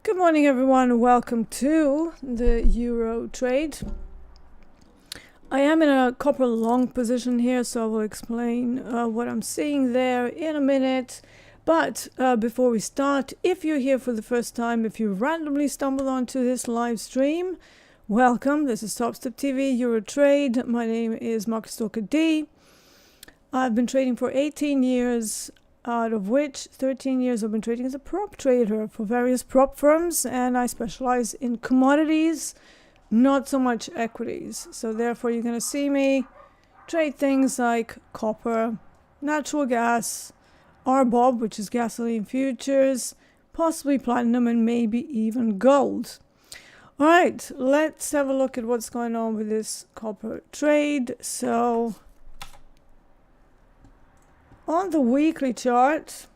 Good morning, everyone. Welcome to the Euro trade. I am in a copper long position here, so I will explain what I'm seeing there in a minute. But before we start, if you're here for the first time, if you randomly stumbled onto this live stream, welcome. This is TopstepTV Euro Trade. My name is Market Stalker D. I've been trading for 18 years. Out of which 13 years I've been trading as a prop trader for various prop firms, and I specialize in commodities, not so much equities. So therefore you're going to see me trade things like copper, natural gas, RBOB, which is gasoline futures, possibly platinum, and maybe even gold. All right, let's have a look at what's going on with this copper trade. So on the weekly chart,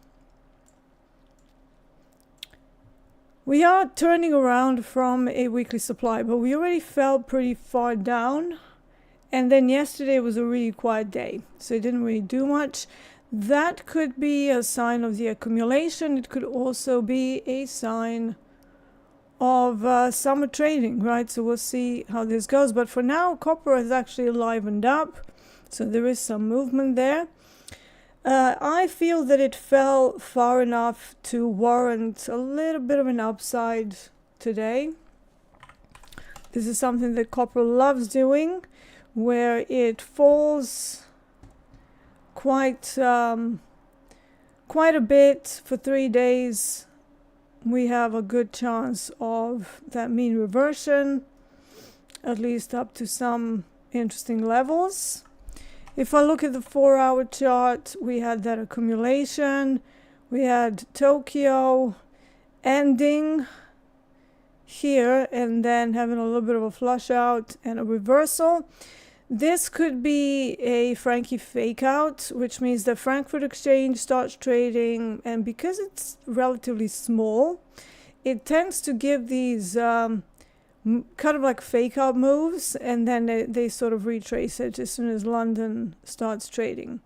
we are turning around from a weekly supply, but we already fell pretty far down. And then yesterday was a really quiet day, so it didn't really do much. That could be a sign of the accumulation. It could also be a sign of summer trading, right? So we'll see how this goes. But for now, copper has actually livened up, so there is some movement there. I feel that it fell far enough to warrant a little bit of an upside today. This is something that copper loves doing, where it falls quite a bit for 3 days. We have a good chance of that mean reversion, at least up to some interesting levels. If I look at the 4-hour chart, we had that accumulation. We had Tokyo ending here and then having a little bit of a flush out and a reversal. This could be a Frankie fake out, which means the Frankfurt Exchange starts trading, and because it's relatively small, it tends to give these kind of like fake out moves, and then they sort of retrace it as soon as London starts trading.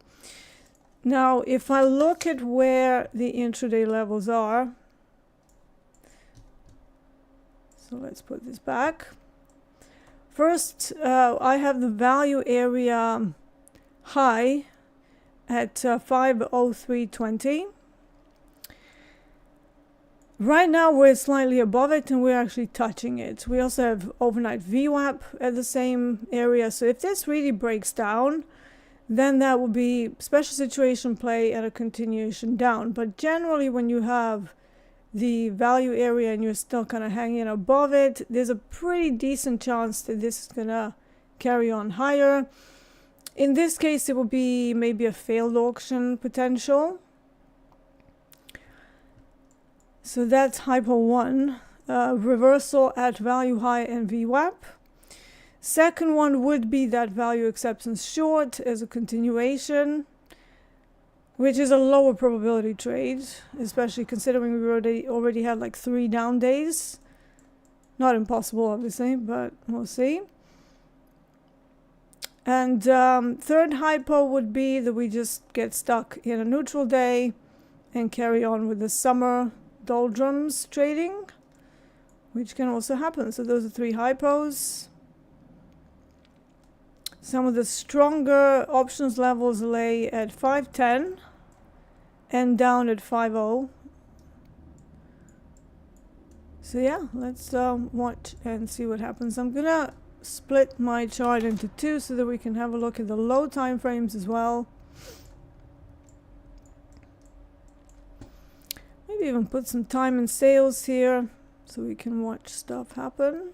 Now, if I look at where the intraday levels are, so let's put this back. First, I have the value area high at 503.20. Right now we're slightly above it and we're actually touching it. We also have overnight VWAP at the same area. So if this really breaks down, then that will be special situation play and a continuation down. But generally when you have the value area and you're still kind of hanging above it, there's a pretty decent chance that this is gonna carry on higher. In this case, it will be maybe a failed auction potential. So that's hypo 1, reversal at value high and VWAP. Second one would be that value acceptance short as a continuation, which is a lower probability trade, especially considering we already had like 3 down days. Not impossible, obviously, but we'll see. And third hypo would be that we just get stuck in a neutral day and carry on with the summer doldrums trading, which can also happen. So those are 3 hypos. Some of the stronger options levels lay at 510 and down at 50. So yeah, let's watch and see what happens. I'm gonna split my chart into 2 so that we can have a look at the low time frames as well. Maybe even put some time in sales here so we can watch stuff happen.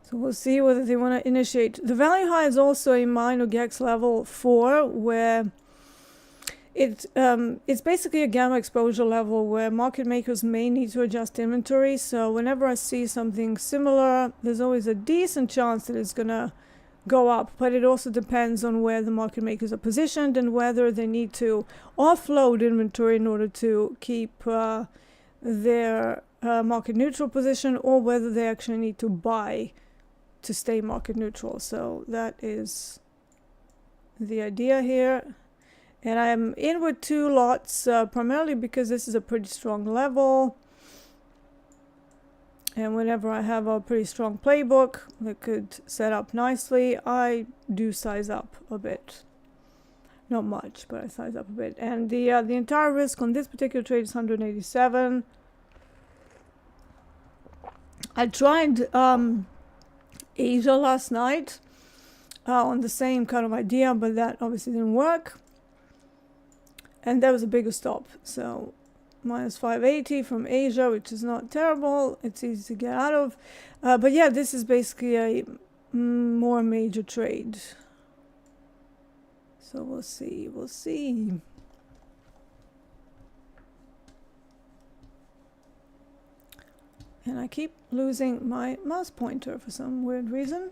So we'll see whether they want to initiate. The value high is also a minor GEX level 4, where it's basically a gamma exposure level where market makers may need to adjust inventory. So whenever I see something similar, there's always a decent chance that it's gonna go up, but it also depends on where the market makers are positioned and whether they need to offload inventory in order to keep their market neutral position, or whether they actually need to buy to stay market neutral. So that is the idea here. And I'm in with 2 lots, primarily because this is a pretty strong level. And whenever I have a pretty strong playbook that could set up nicely, I do size up a bit. Not much, but I size up a bit. And the entire risk on this particular trade is 187. I tried Asia last night on the same kind of idea, but that obviously didn't work. And that was a bigger stop. So minus 580 from Asia, which is not terrible. It's easy to get out of. But yeah, this is basically a more major trade. So we'll see. We'll see. And I keep losing my mouse pointer for some weird reason.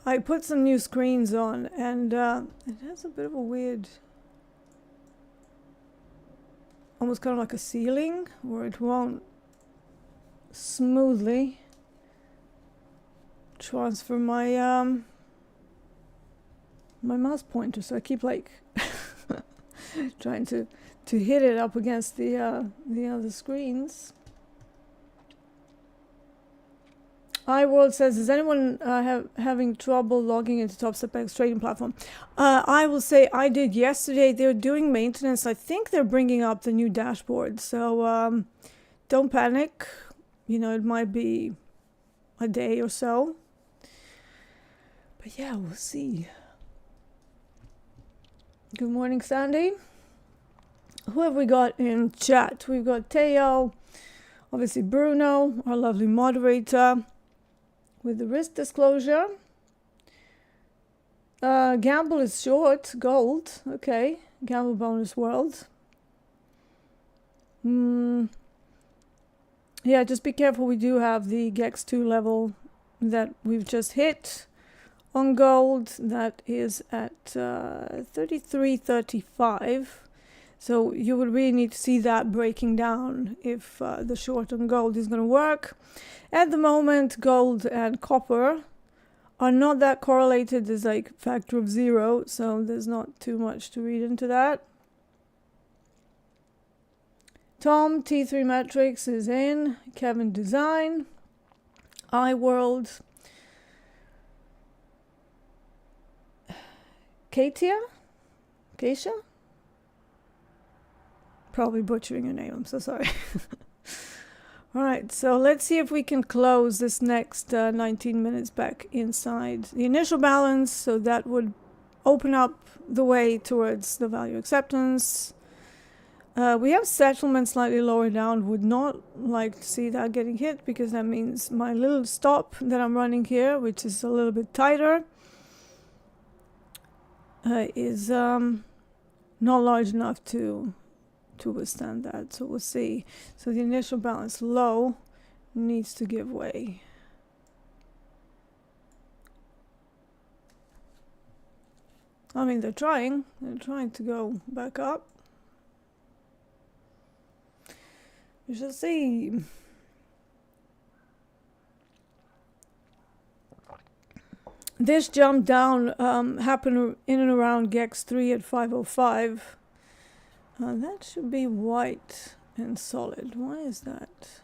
I put some new screens on, and it has a bit of a weird, almost kind of like a ceiling, where it won't smoothly transfer my my mouse pointer. So I keep like trying to hit it up against the other screens. iWorld says, is anyone having trouble logging into Topstep trading platform? I will say I did yesterday. They're doing maintenance. I think they're bringing up the new dashboard. So don't panic. You know, it might be a day or so. But yeah, we'll see. Good morning, Sandy. Who have we got in chat? We've got Teo, obviously Bruno, our lovely moderator, with the risk disclosure. Gamble is short, gold. Okay, Gamble bonus world. Yeah, just be careful. We do have the GEX2 level that we've just hit on gold. That is at 33.35. So you would really need to see that breaking down if the short on gold is going to work. At the moment, gold and copper are not that correlated. There's like factor of 0, so there's not too much to read into that. Tom, T3 Metrics is in. Kevin Design. iWorld. Katia? Keisha? Probably butchering your name, I'm so sorry. All right, so let's see if we can close this next 19 minutes back inside the initial balance. So that would open up the way towards the value acceptance. We have settlement slightly lower down. Would not like to see that getting hit, because that means my little stop that I'm running here, which is a little bit tighter, is not large enough to withstand that. So we'll see. So the initial balance low needs to give way. I mean, they're trying to go back up. We shall see. This jump down happened in and around GEX3 at 505. That should be white and solid. Why is that?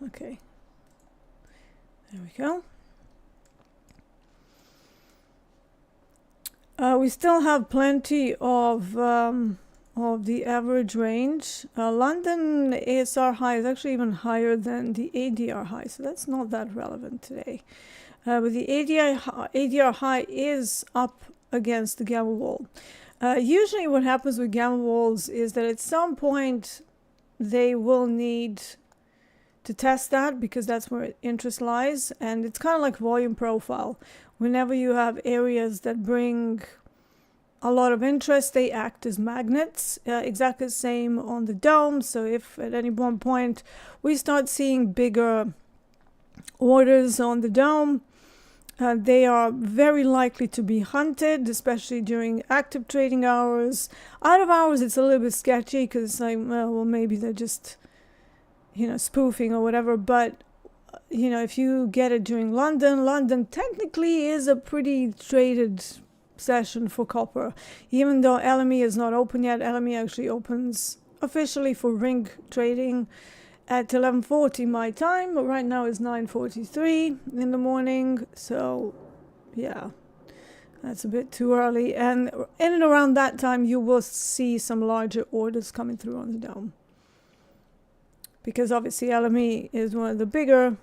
Okay. There we go. We still have plenty of the average range. London ASR high is actually even higher than the ADR high, so that's not that relevant today. But the ADR high is up against the gamma wall. Usually what happens with gamma walls is that at some point they will need to test that, because that's where interest lies, and it's kind of like volume profile. Whenever you have areas that bring a lot of interest, they act as magnets. Exactly the same on the dome. So if at any one point we start seeing bigger orders on the dome, They are very likely to be hunted, especially during active trading hours. Out of hours, it's a little bit sketchy because it's like, well, maybe they're just, spoofing or whatever. But, if you get it during London technically is a pretty traded session for copper. Even though LME is not open yet, LME actually opens officially for ring trading at 11:40 my time, but right now it's 9:43 in the morning, so yeah, that's a bit too early. And in and around that time, you will see some larger orders coming through on the dome, because obviously LME is one of the bigger,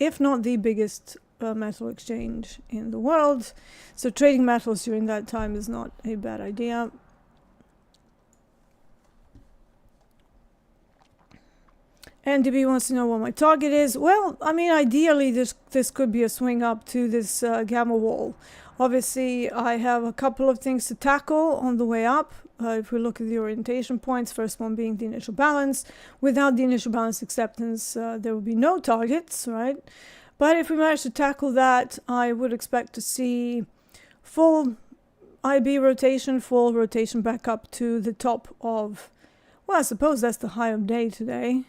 if not the biggest, metal exchange in the world. So trading metals during that time is not a bad idea. And DB wants to know what my target is. Well, I mean, ideally, this could be a swing up to this gamma wall. Obviously, I have a couple of things to tackle on the way up. If we look at the orientation points, first one being the initial balance. Without the initial balance acceptance, there will be no targets, right? But if we manage to tackle that, I would expect to see full IB rotation, full rotation back up to the top of, well, I suppose that's the high of day today.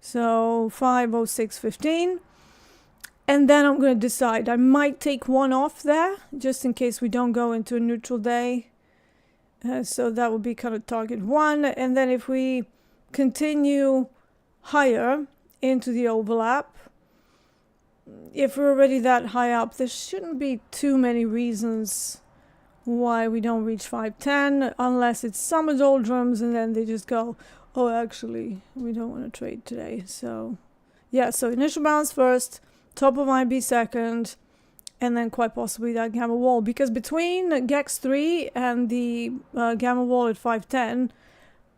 So 506.15, and then I'm going to decide. I might take one off there just in case we don't go into a neutral day. So that would be kind of target one. And then if we continue higher into the overlap, if we're already that high up, there shouldn't be too many reasons why we don't reach 510, unless it's summer doldrums and then they just go, oh, actually, we don't want to trade today. So, yeah, so initial balance first, top of IB second, and then quite possibly that gamma wall. Because between GEX 3 and the gamma wall at 510,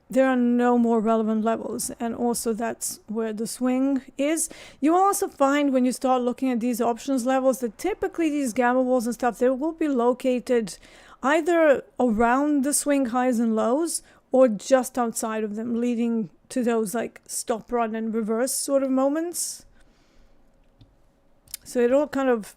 there are no more relevant levels. And also that's where the swing is. You will also find when you start looking at these options levels that typically these gamma walls and stuff, they will be located either around the swing highs and lows or just outside of them, leading to those like stop, run, and reverse sort of moments. So it all kind of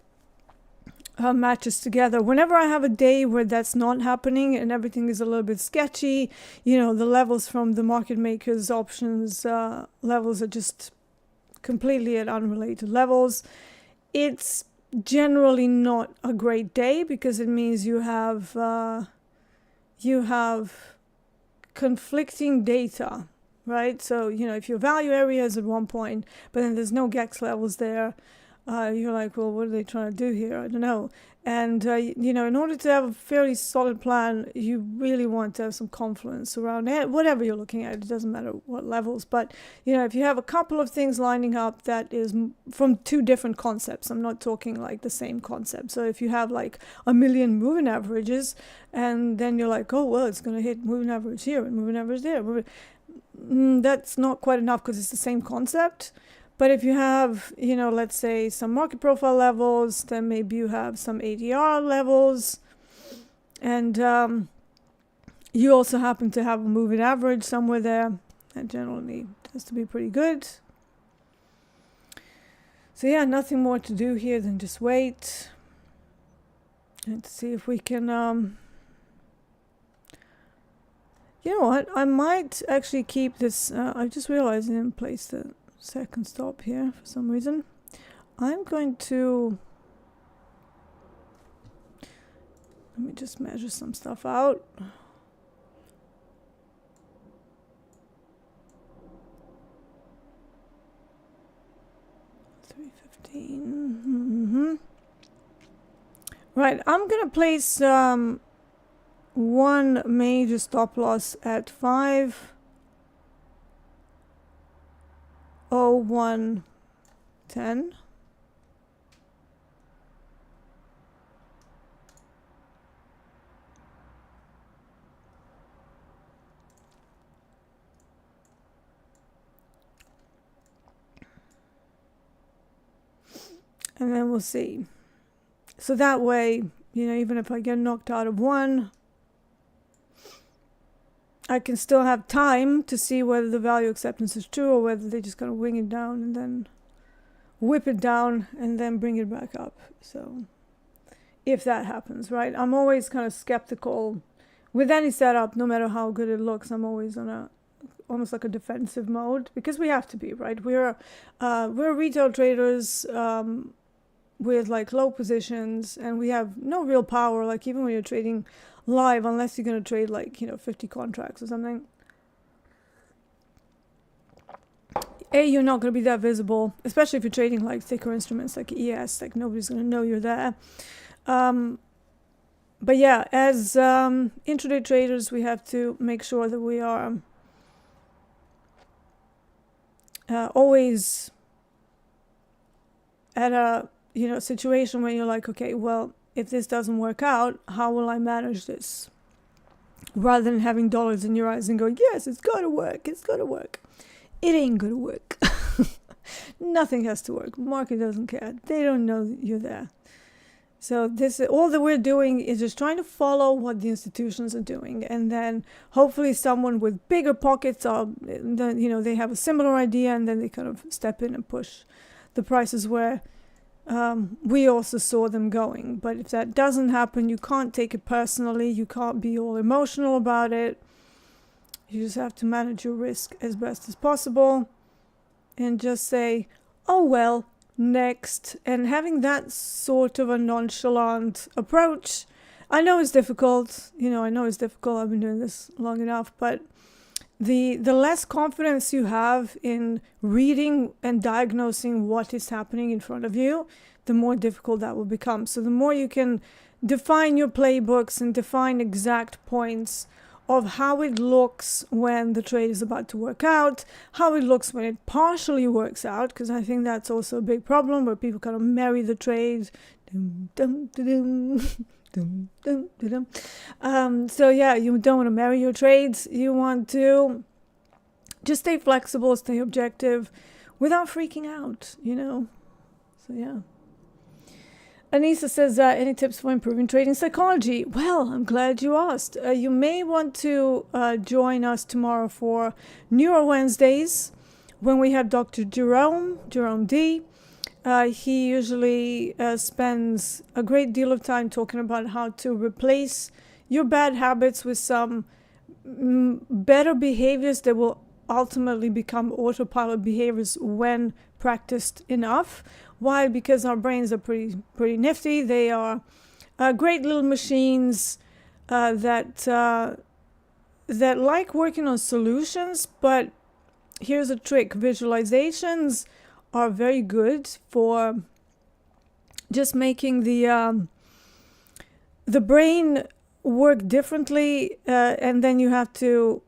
matches together. Whenever I have a day where that's not happening and everything is a little bit sketchy, the levels from the market makers options levels are just completely at unrelated levels, it's generally not a great day, because it means you have conflicting data, right? So, if your value area is at one point, but then there's no GEX levels there, you're like, well, what are they trying to do here? I don't know. And, in order to have a fairly solid plan, you really want to have some confluence around it, whatever you're looking at. It doesn't matter what levels. But, if you have a couple of things lining up that is from two different concepts, I'm not talking like the same concept. So if you have like a million moving averages, and then you're like, oh, well, it's going to hit moving average here and moving average there. That's not quite enough, because it's the same concept. But if you have, let's say some market profile levels, then maybe you have some ADR levels, and you also happen to have a moving average somewhere there, that generally tends to be pretty good. So yeah, nothing more to do here than just wait and see if we can, you know what, I might actually keep this, I just realized I didn't place the second stop here for some reason. I'm going to, let me just measure some stuff out. Right, I'm gonna place one major stop loss at 5:01:10. And then we'll see. So that way, even if I get knocked out of one, I can still have time to see whether the value acceptance is true or whether they're just going to wing it down and then whip it down and then bring it back up. So if that happens, right? I'm always kind of skeptical with any setup, no matter how good it looks. I'm always on almost like a defensive mode, because we have to be, right? We're retail traders with like low positions, and we have no real power. Like even when you're trading live, unless you're going to trade like 50 contracts or something, you're not going to be that visible, especially if you're trading like thicker instruments like ES. Like nobody's going to know you're there. But yeah, as intraday traders, we have to make sure that we are always at a situation where you're like, okay, well, if this doesn't work out, how will I manage this? Rather than having dollars in your eyes and going, yes, it's got to work, it's got to work. It ain't gonna work. Nothing has to work. Market doesn't care. They don't know you're there. So this, all that we're doing is just trying to follow what the institutions are doing, and then hopefully someone with bigger pockets, they have a similar idea, and then they kind of step in and push the prices where we also saw them going. But if that doesn't happen, you can't take it personally. You can't be all emotional about it. You just have to manage your risk as best as possible and just say, oh, well, next. And having that sort of a nonchalant approach, I know it's difficult. I've been doing this long enough, but the less confidence you have in reading and diagnosing what is happening in front of you, the more difficult that will become. So the more you can define your playbooks and define exact points of how it looks when the trade is about to work out, how it looks when it partially works out, because I think that's also a big problem where people kind of marry the trade. So yeah, you don't want to marry your trades. You want to just stay flexible, stay objective without freaking out, So yeah. Anissa says, any tips for improving trading psychology? Well, I'm glad you asked. You may want to join us tomorrow for Neuro Wednesdays when we have Dr. Jerome D. He usually spends a great deal of time talking about how to replace your bad habits with some better behaviors that will ultimately become autopilot behaviors when practiced enough. Why? Because our brains are pretty nifty. They are great little machines that like working on solutions. But here's a trick: visualizations are very good for just making the brain work differently, and then you have to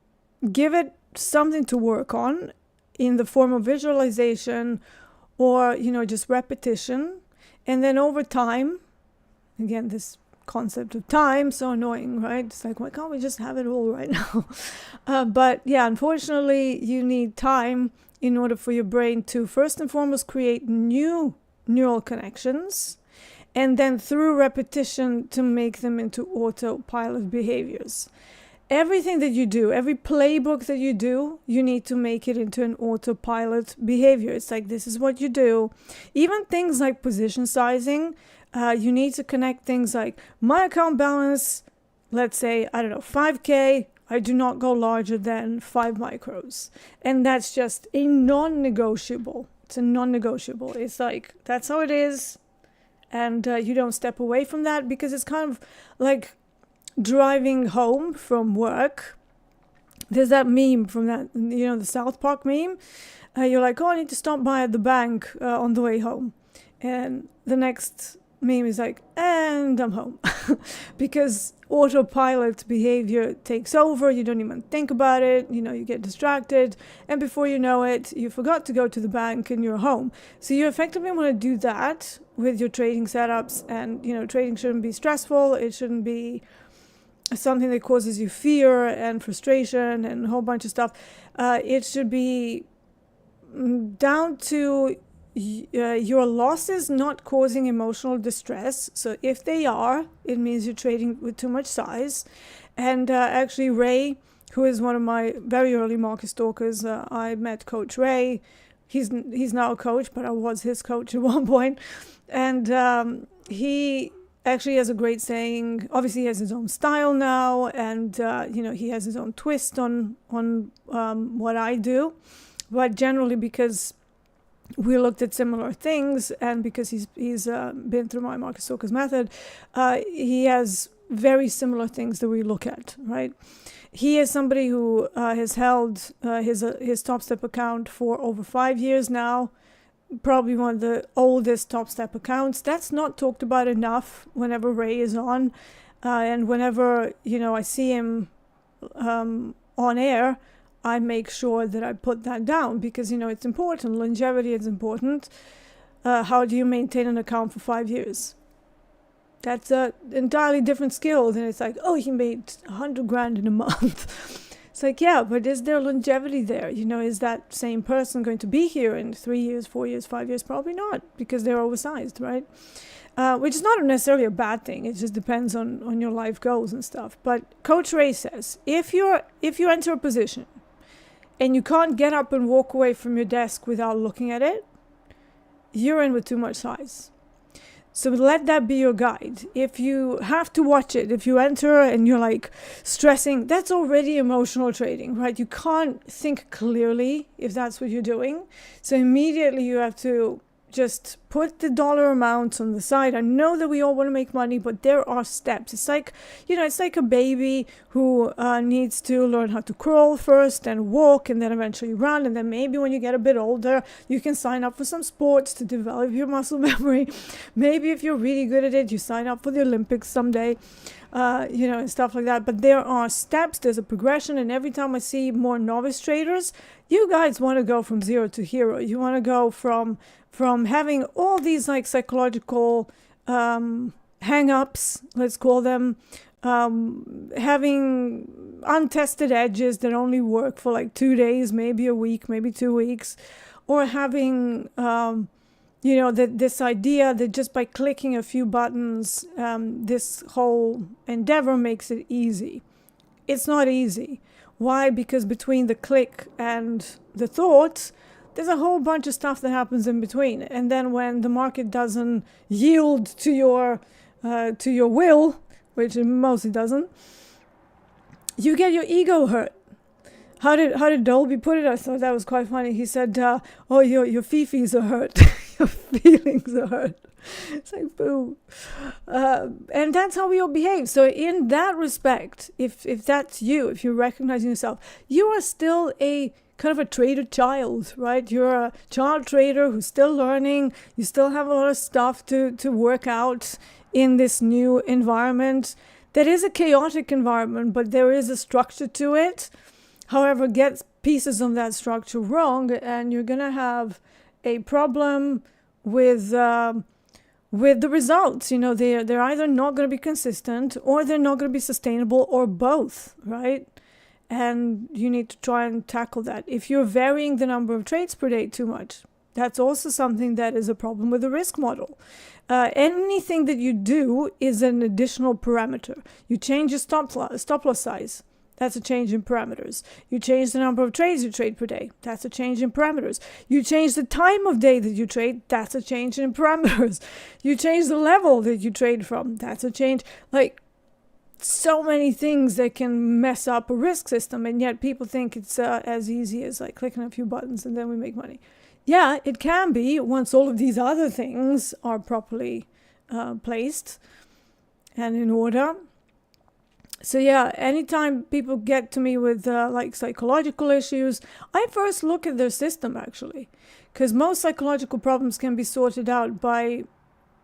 give it something to work on in the form of visualization or just repetition. And then over time, again, this concept of time, so annoying, right? It's like, why can't we just have it all right now? But yeah, unfortunately, you need time in order for your brain to first and foremost create new neural connections, and then through repetition to make them into autopilot behaviors. Everything that you do, every playbook that you do, you need to make it into an autopilot behavior. It's like, this is what you do. Even things like position sizing, you need to connect things like my account balance, let's say, 5K, I do not go larger than 5 micros. And that's just a non-negotiable. It's a non-negotiable. It's like, that's how it is. And you don't step away from that, because it's kind of like driving home from work. There's that meme from that, the South Park meme. You're like, oh, I need to stop by at the bank on the way home. And the next meme is like, and I'm home. Because autopilot behavior takes over. You don't even think about it. You get distracted. And before you know it, you forgot to go to the bank and you're home. So you effectively want to do that with your trading setups. And, trading shouldn't be stressful. It shouldn't be something that causes you fear and frustration and a whole bunch of stuff. It should be down to your losses not causing emotional distress. So if they are, it means you're trading with too much size. And actually Ray, who is one of my very early market stalkers, I met Coach Ray. he's now a coach, but I was his coach at one point. And he actually has a great saying. Obviously, he has his own style now, and he has his own twist on what I do. But generally, because we looked at similar things, and because he's been through my Marcus Soka's method, he has very similar things that we look at, right? He is somebody who has held his Topstep account for over 5 years now, probably one of the oldest Topstep accounts. That's not talked about enough whenever Ray is on, and whenever I see him on air, I make sure that I put that down, because it's important. Longevity is important. How do you maintain an account for 5 years? That's an entirely different skill than it's like, oh, he made $100,000 in a month. It's like, yeah, but is there longevity there? Is that same person going to be here in 3 years, 4 years, 5 years? Probably not, because they're oversized, right? Which is not necessarily a bad thing. It just depends on your life goals and stuff. But Coach Ray says, if you enter a position and you can't get up and walk away from your desk without looking at it, you're in with too much size. So let that be your guide. If you have to watch it, if you enter and you're like stressing, that's already emotional trading, right? You can't think clearly if that's what you're doing. So immediately you have to just put the dollar amounts on the side. I know that we all want to make money, but there are steps. It's like, it's like a baby who needs to learn how to crawl first and walk and then eventually run. And then maybe when you get a bit older, you can sign up for some sports to develop your muscle memory. Maybe if you're really good at it, you sign up for the Olympics someday, and stuff like that. But there are steps, there's a progression. And every time I see more novice traders, you guys want to go from zero to hero. You want to go from having all these like psychological hang-ups, let's call them, having untested edges that only work for like 2 days, maybe a week, maybe 2 weeks, or having this idea that just by clicking a few buttons, this whole endeavor makes it easy. It's not easy. Why? Because between the click and the thoughts, there's a whole bunch of stuff that happens in between. And then when the market doesn't yield to your will, which it mostly doesn't, you get your ego hurt. How did Dolby put it? I thought that was quite funny. He said, "Oh, your fifis are hurt, your feelings are hurt." It's like, boo. And that's how we all behave. So in that respect, if that's you, if you're recognizing yourself, you are still a kind of a trader child, right? You're a child trader who's still learning. You still have a lot of stuff to work out in this new environment. That is a chaotic environment, but there is a structure to it. However, get pieces of that structure wrong, and you're gonna have a problem with the results. They're either not going to be consistent, or they're not going to be sustainable, or both, right? And you need to try and tackle that. If you're varying the number of trades per day too much, that's also something that is a problem with the risk model. Anything that you do is an additional parameter. You change your stop loss size. That's a change in parameters. You change the number of trades you trade per day. That's a change in parameters. You change the time of day that you trade. That's a change in parameters. You change the level that you trade from. That's a change. Like, so many things that can mess up a risk system, and yet people think it's as easy as like clicking a few buttons and then we make money. Yeah, it can be once all of these other things are properly placed and in order. So yeah, anytime people get to me with like psychological issues, I first look at their system actually, because most psychological problems can be sorted out by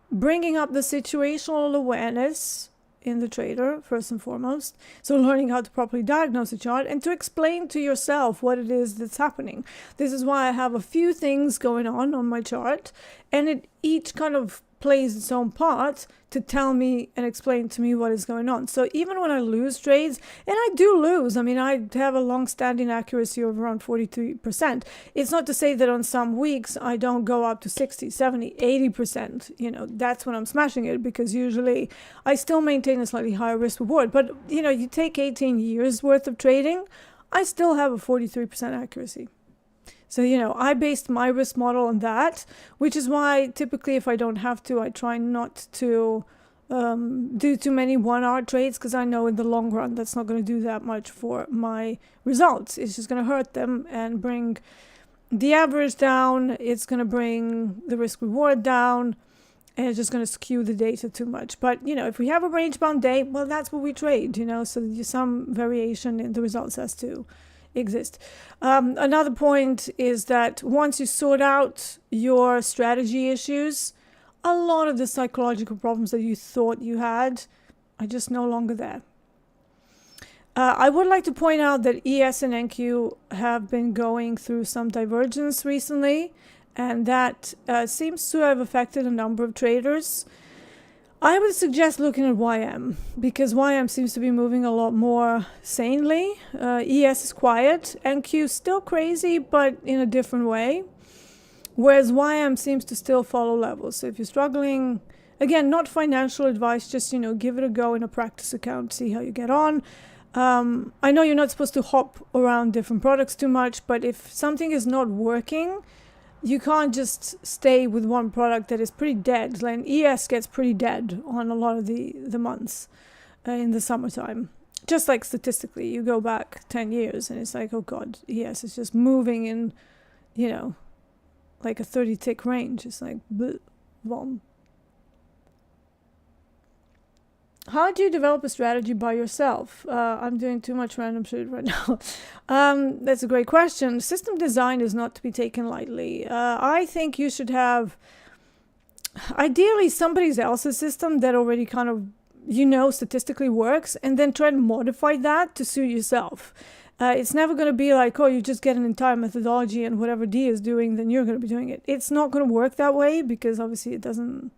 bringing up the situational awareness in the trader, first and foremost. So learning how to properly diagnose the chart and to explain to yourself what it is that's happening. This is why I have a few things going on my chart, and it each kind of plays its own part to tell me and explain to me what is going on. So even when I lose trades, and I do lose, I mean, I have a long-standing accuracy of around 43%. It's not to say that on some weeks I don't go up to 60, 70, 80%. That's when I'm smashing it, because usually I still maintain a slightly higher risk reward. But, you take 18 years worth of trading, I still have a 43% accuracy. So, I based my risk model on that, which is why typically if I don't have to, I try not to do too many 1 hour trades, because I know in the long run that's not going to do that much for my results. It's just going to hurt them and bring the average down. It's going to bring the risk reward down, and it's just going to skew the data too much. But if we have a range bound day, well, that's what we trade, so there's some variation in the results has to exist. Another point is that once you sort out your strategy issues, a lot of the psychological problems that you thought you had are just no longer there. I would like to point out that ES and NQ have been going through some divergence recently, and that seems to have affected a number of traders. I would suggest looking at YM, because YM seems to be moving a lot more sanely. ES is quiet, NQ is still crazy, but in a different way. Whereas YM seems to still follow levels. So if you're struggling, again, not financial advice, just, give it a go in a practice account, see how you get on. I know you're not supposed to hop around different products too much, but if something is not working, you can't just stay with one product that is pretty dead. Like ES gets pretty dead on a lot of the months in the summertime. Just like statistically, you go back 10 years and it's like, oh God, ES is just moving in, like a 30 tick range. It's like, bleh, vom. How do you develop a strategy by yourself? I'm doing too much random shit right now. That's a great question. System design is not to be taken lightly. I think you should have, ideally, somebody else's system that already kind of, statistically works, and then try to modify that to suit yourself. It's never going to be like, oh, you just get an entire methodology and whatever D is doing, then you're going to be doing it. It's not going to work that way, because obviously it doesn't,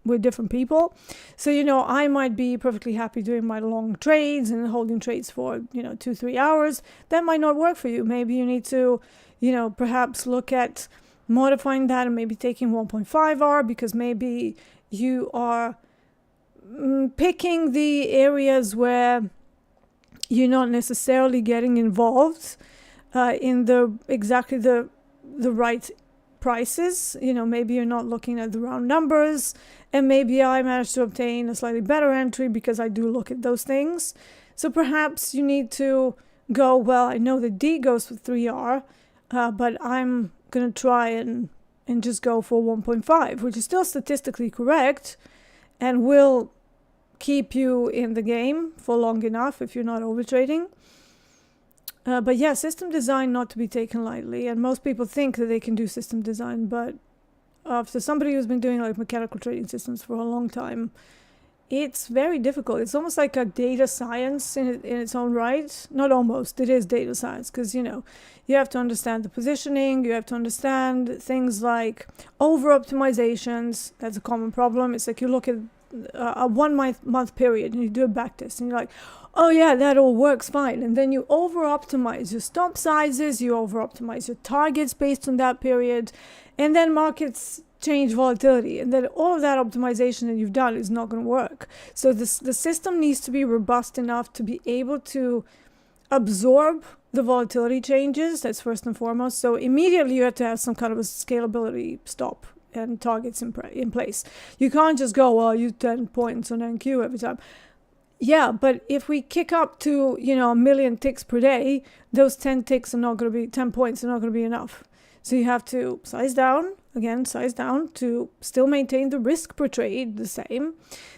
we're different people. So, I might be perfectly happy doing my long trades and holding trades for, 2-3 hours. That might not work for you. Maybe you need to, perhaps look at modifying that and maybe taking 1.5 hour, because maybe you are picking the areas where you're not necessarily getting involved in exactly the right prices. Maybe you're not looking at the round numbers, and maybe I managed to obtain a slightly better entry because I do look at those things. So perhaps you need to go, well, I know that D goes for 3R, but I'm going to try and just go for 1.5, which is still statistically correct and will keep you in the game for long enough if you're not overtrading. But yeah, system design not to be taken lightly, and most people think that they can do system design, but for somebody who's been doing like mechanical trading systems for a long time, it's very difficult. It's almost like a data science in its own right. Not almost, it is data science, because you have to understand the positioning, you have to understand things like over optimizations. That's a common problem. It's like you look at a 1 month period and you do a back test and you're like, oh yeah, that all works fine, and then you over optimize your stop sizes, you over optimize your targets based on that period, and then markets change volatility, and then all of that optimization that you've done is not going to work. So the system needs to be robust enough to be able to absorb the volatility changes. That's first and foremost. So immediately you have to have some kind of a scalability stop and targets in place. You can't just go, well, use 10 points on NQ every time. Yeah, but if we kick up to, 1 million ticks per day, those 10 points are not going to be enough. So you have to size down to still maintain the risk per trade the same.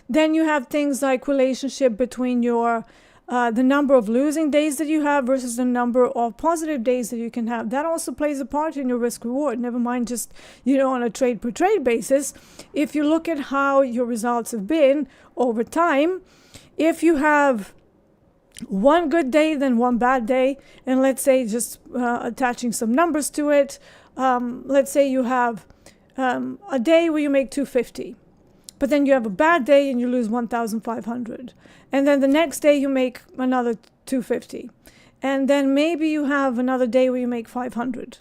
Then you have things like relationship between your the number of losing days that you have versus the number of positive days that you can have. That also plays a part in your risk reward. Never mind just, on a trade per trade basis. If you look at how your results have been over time, if you have one good day, then one bad day, and let's say just attaching some numbers to it, let's say you have a day where you make 250, but then you have a bad day and you lose 1,500, and then the next day you make another 250, and then maybe you have another day where you make 500.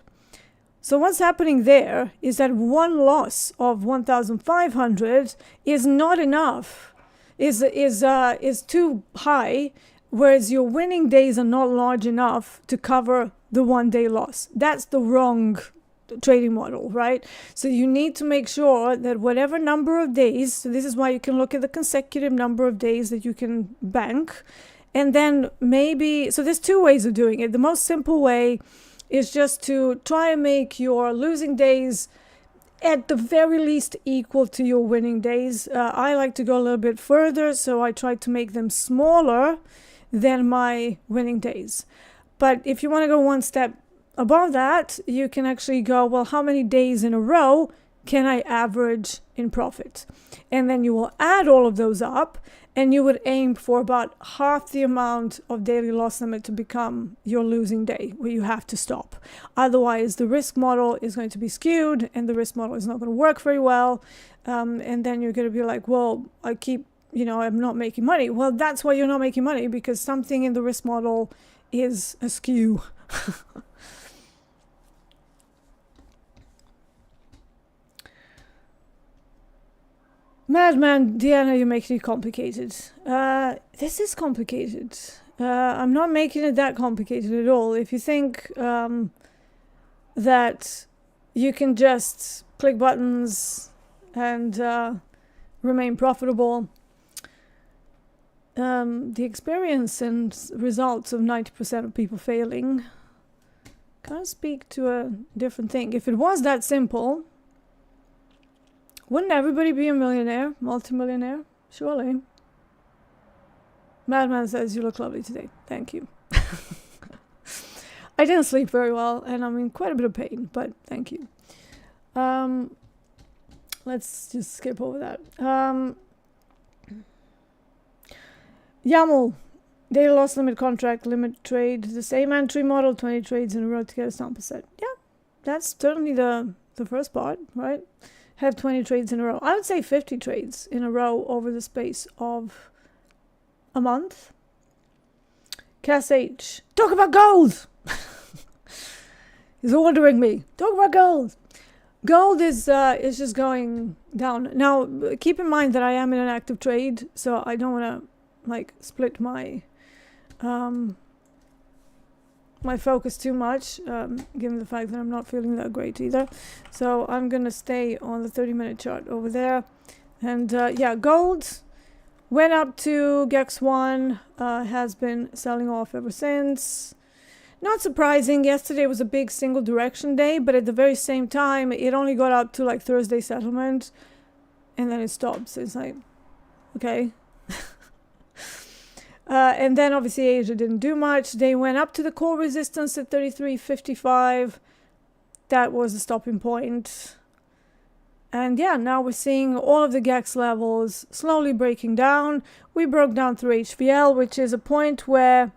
So what's happening there is that one loss of 1,500 is not enough, is too high, whereas your winning days are not large enough to cover the 1 day loss. That's the wrong trading model, right? So you need to make sure that whatever number of days, so this is why you can look at the consecutive number of days that you can bank. And then maybe, so there's two ways of doing it. The most simple way is just to try and make your losing days at the very least equal to your winning days. I like to go a little bit further, so I try to make them smaller than my winning days. But if you want to go one step above that, you can actually go, well, how many days in a row can I average in profit? And then you will add all of those up, and you would aim for about half the amount of daily loss limit to become your losing day, where you have to stop. Otherwise, the risk model is going to be skewed, and the risk model is not going to work very well. And then you're going to be like, well, I'm not making money. Well, that's why you're not making money, because something in the risk model is askew. Madman, Deeyana, you're making it complicated. This is complicated. I'm not making it that complicated at all. If you think that you can just click buttons and remain profitable, the experience and results of 90% of people failing kind of speak to a different thing. If it was that simple, wouldn't everybody be a millionaire, multimillionaire? Surely. Madman says, you look lovely today. Thank you. I didn't sleep very well, and I'm in quite a bit of pain, but thank you. Let's just skip over that. YAML, daily loss limit contract, limit trade, the same entry model, 20 trades in a row to get a sample set. Yeah, that's certainly the first part, right? Have 20 trades in a row. I would say 50 trades in a row over the space of a month. Cass H, talk about gold. He's ordering me. Talk about gold. Gold is just going down. Now, keep in mind that I am in an active trade, so I don't want to split my my focus too much, given the fact that I'm not feeling that great either. So I'm going to stay on the 30-minute chart over there. And yeah, gold went up to GEX1, has been selling off ever since. Not surprising, yesterday was a big single direction day, but at the very same time, it only got up to Thursday settlement, and then it stopped. So it's like, okay. And then obviously Asia didn't do much. They went up to the core resistance at 33.55. That was the stopping point. And yeah, now we're seeing all of the GEX levels slowly breaking down. We broke down through HVL, which is a point where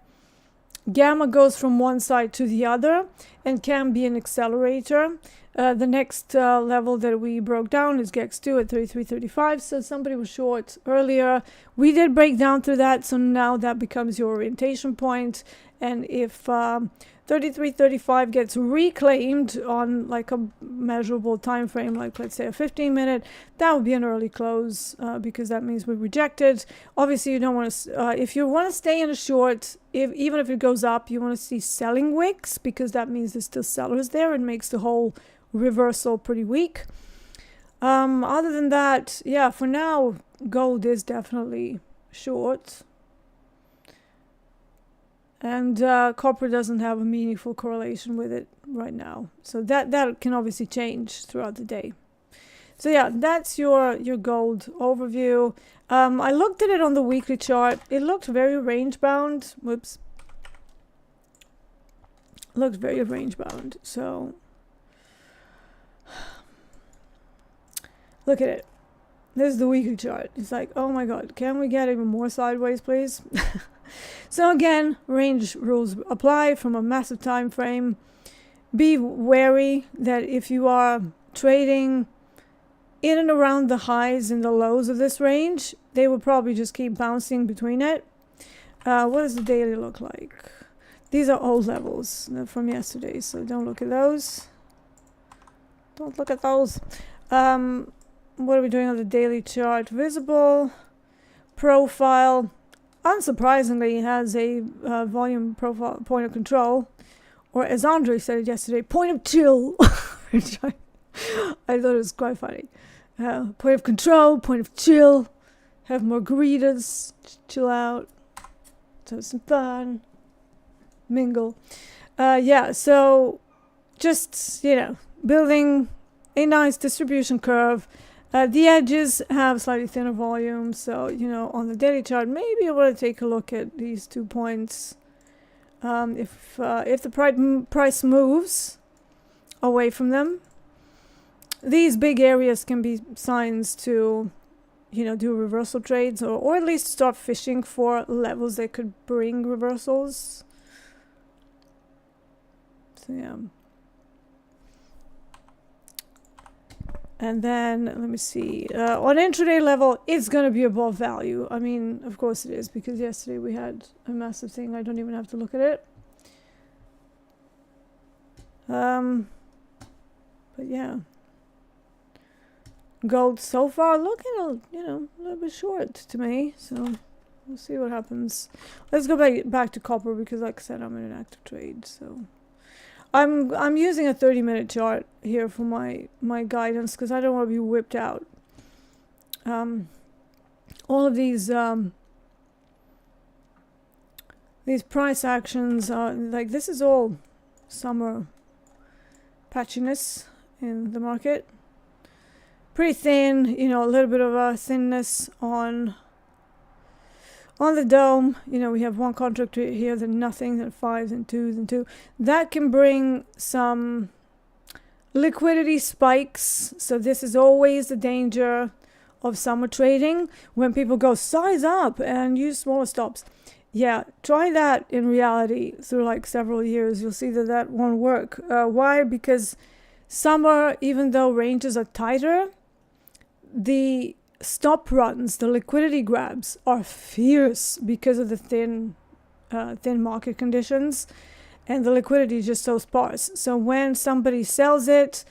gamma goes from one side to the other and can be an accelerator. The next level that we broke down is GEX2 at 33.35. So somebody was short earlier. We did break down through that, so now that becomes your orientation point. And if 33.35 gets reclaimed on a measurable time frame, let's say a 15-minute, that would be an early close, because that means we rejected. Obviously, you don't want to. If you want to stay in a short, even if it goes up, you want to see selling wicks, because that means there's still sellers there and makes the whole reversal pretty weak. Other than that, yeah, for now, gold is definitely short. And copper doesn't have a meaningful correlation with it right now. So that can obviously change throughout the day. So yeah, that's your gold overview. I looked at it on the weekly chart. It looked very range bound. Whoops. Looked very range bound. So look at it. This is the weekly chart. It's like, oh my God, can we get even more sideways, please? So again, range rules apply from a massive time frame. Be wary that if you are trading in and around the highs and the lows of this range, they will probably just keep bouncing between it. What does the daily look like? These are old levels from yesterday, so don't look at those. Don't look at those. What are we doing on the daily chart? Visible, profile. Unsurprisingly, it has a volume profile point of control, or as Andre said it yesterday, point of chill, which I thought it was quite funny. Point of control, point of chill, have margaritas, chill out, have some fun, mingle. Yeah, so just, building a nice distribution curve. The edges have slightly thinner volume, so, on the daily chart, maybe I want to take a look at these 2 points. If the price moves away from them, these big areas can be signs to, do reversal trades, or at least start fishing for levels that could bring reversals. So, yeah. And then, let me see, on intraday level, it's going to be above value. I mean, of course it is, because yesterday we had a massive thing. I don't even have to look at it. But yeah. Gold so far looking, a little bit short to me. So, we'll see what happens. Let's go back to copper, because like I said, I'm in an active trade, so... I'm using a 30-minute chart here for my guidance, because I don't want to be whipped out. All of these price actions are like, this is all summer patchiness in the market. Pretty thin, a little bit of a thinness on the dome. We have one contract here, then nothing, then 5s and 2s and 2. That can bring some liquidity spikes. So this is always the danger of summer trading, when people go size up and use smaller stops. Yeah, try that in reality through like several years. You'll see that won't work. Why? Because summer, even though ranges are tighter, the stop runs, the liquidity grabs are fierce because of the thin market conditions, and the liquidity is just so sparse. So when somebody sells it,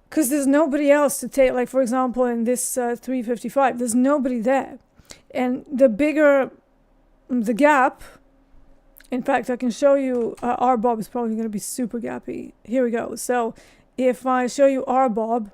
because there's nobody else to take, like for example in this 355, there's nobody there, and the bigger the gap, in fact I can show you, RBOB is probably going to be super gappy. Here we go. So if I show you RBOB,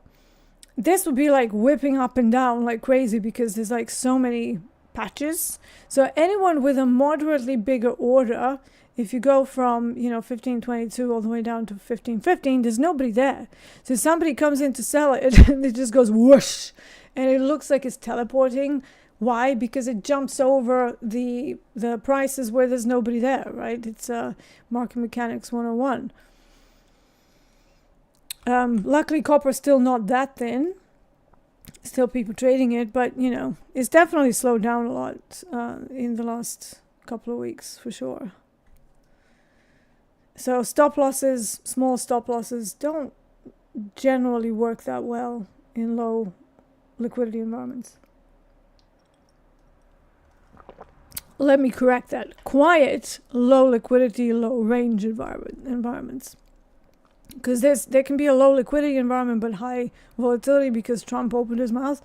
this would be like whipping up and down like crazy, because there's like so many patches. So anyone with a moderately bigger order, if you go from 1522 all the way down to 1515, there's nobody there. So somebody comes in to sell it and it just goes whoosh, and it looks like it's teleporting. Why? Because it jumps over the prices where there's nobody there, right? It's market mechanics 101. Luckily copper's still not that thin, still people trading it, but it's definitely slowed down a lot in the last couple of weeks for sure. So stop losses, small stop losses, don't generally work that well in low liquidity environments. Let me correct that. Quiet, low liquidity, low range environments. Because there can be a low liquidity environment but high volatility because Trump opened his mouth.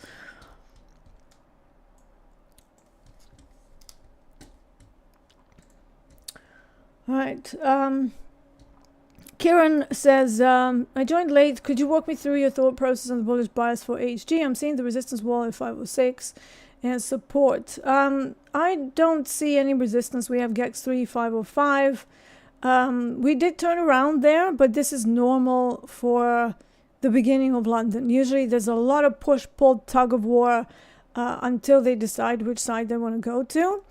All right. Kieran says, I joined late. Could you walk me through your thought process on the bullish bias for HG? I'm seeing the resistance wall at 506 and support. I don't see any resistance. We have GEX3 505. We did turn around there, but this is normal for the beginning of London. Usually there's a lot of push, pull, tug of war until they decide which side they want to go to.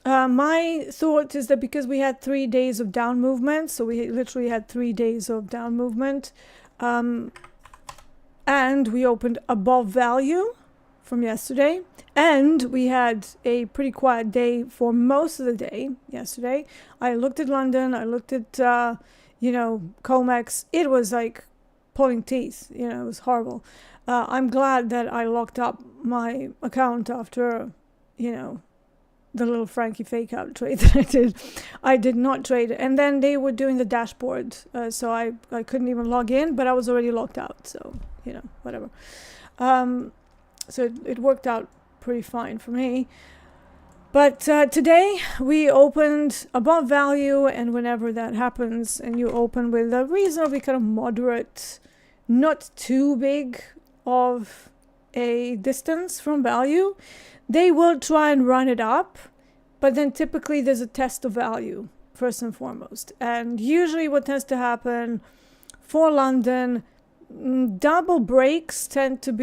My thought is that because we had 3 days of down movement, so we literally had 3 days of down movement, and we opened above value from yesterday, and we had a pretty quiet day for most of the day yesterday. I looked at London, I looked at COMEX. It was like pulling teeth, it was horrible. I'm glad that I locked up my account after the little Frankie fake out trade that I did. I did not trade, and then they were doing the dashboard, so I couldn't even log in, but I was already locked out, so whatever. So it worked out pretty fine for me. But today we opened above value, and whenever that happens and you open with a reasonably kind of moderate, not too big of a distance from value, they will try and run it up, but then typically there's a test of value first and foremost. And usually what tends to happen for London, double breaks of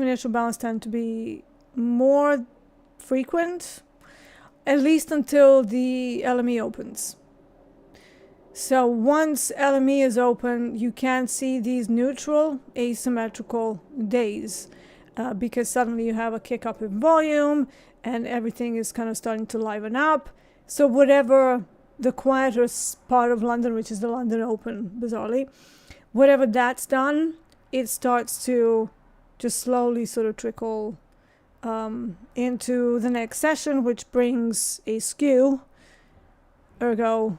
initial balance tend to be more frequent, at least until the LME opens. So once LME is open, you can see these neutral asymmetrical days because suddenly you have a kick up in volume and everything is kind of starting to liven up. So whatever the quieter part of London, which is the London Open, bizarrely, whatever that's done, it starts to just slowly sort of trickle into the next session, which brings a skew, ergo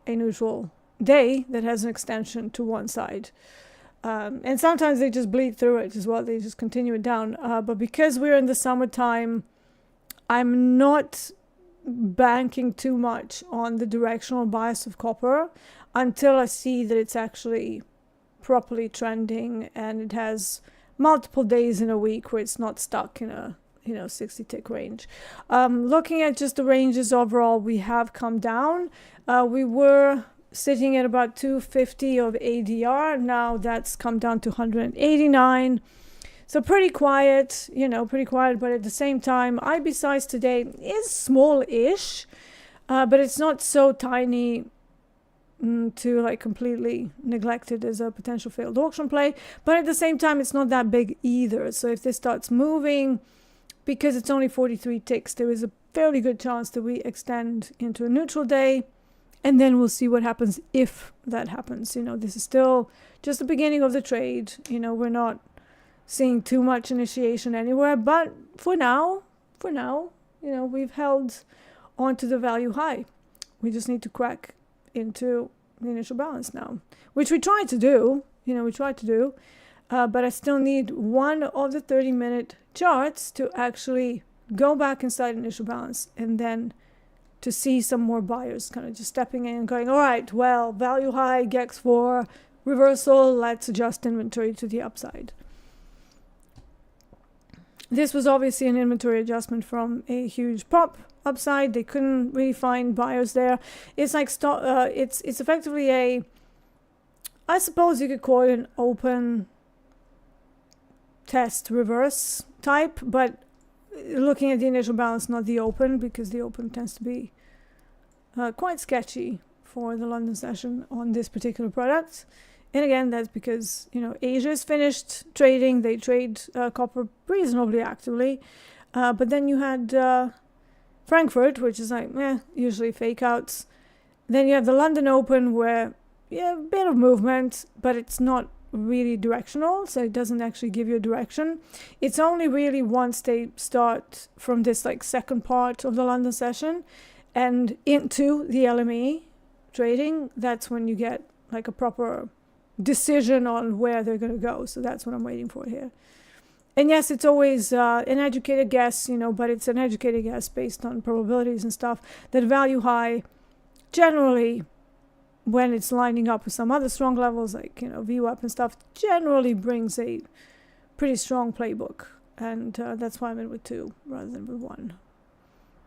a neutral day that has an extension to one side. And sometimes they just bleed through it as well. They just continue it down. But because we're in the summertime, I'm not banking too much on the directional bias of copper until I see that it's actually properly trending and it has multiple days in a week where it's not stuck in a 60 tick range. Looking at just the ranges overall, we have come down. We were sitting at about 250 of ADR. Now that's come down to 189. So pretty quiet, but at the same time, IB size today is small-ish, but it's not so tiny to like completely neglect it as a potential failed auction play. But at the same time, it's not that big either. So if this starts moving, because it's only 43 ticks, there is a fairly good chance that we extend into a neutral day. And then we'll see what happens if that happens. This is still just the beginning of the trade. We're not seeing too much initiation anywhere. But for now, we've held onto the value high. We just need to crack into the initial balance now, which we tried to do. But I still need one of the 30-minute charts to actually go back inside initial balance and then to see some more buyers kind of just stepping in and going, all right, well, value high, GEX4, reversal, let's adjust inventory to the upside. This was obviously an inventory adjustment from a huge pop upside. They couldn't really find buyers there. It's like it's effectively I suppose you could call it an open test reverse type, but looking at the initial balance, not the open, because the open tends to be quite sketchy for the London session on this particular product. And again, that's because, Asia is finished trading. They trade copper reasonably actively. But then you had Frankfurt, which is like, usually fake outs. Then you have the London Open where, a bit of movement, but it's not really directional, so it doesn't actually give you a direction. It's only really once they start from this like second part of the London session and into the LME trading, that's when you get like a proper decision on where they're going to go. So that's what I'm waiting for here. And yes, it's always an educated guess, but it's an educated guess based on probabilities and stuff, that value high generally, when it's lining up with some other strong levels like, VWAP and stuff, generally brings a pretty strong playbook. And that's why I'm in with 2 rather than with 1.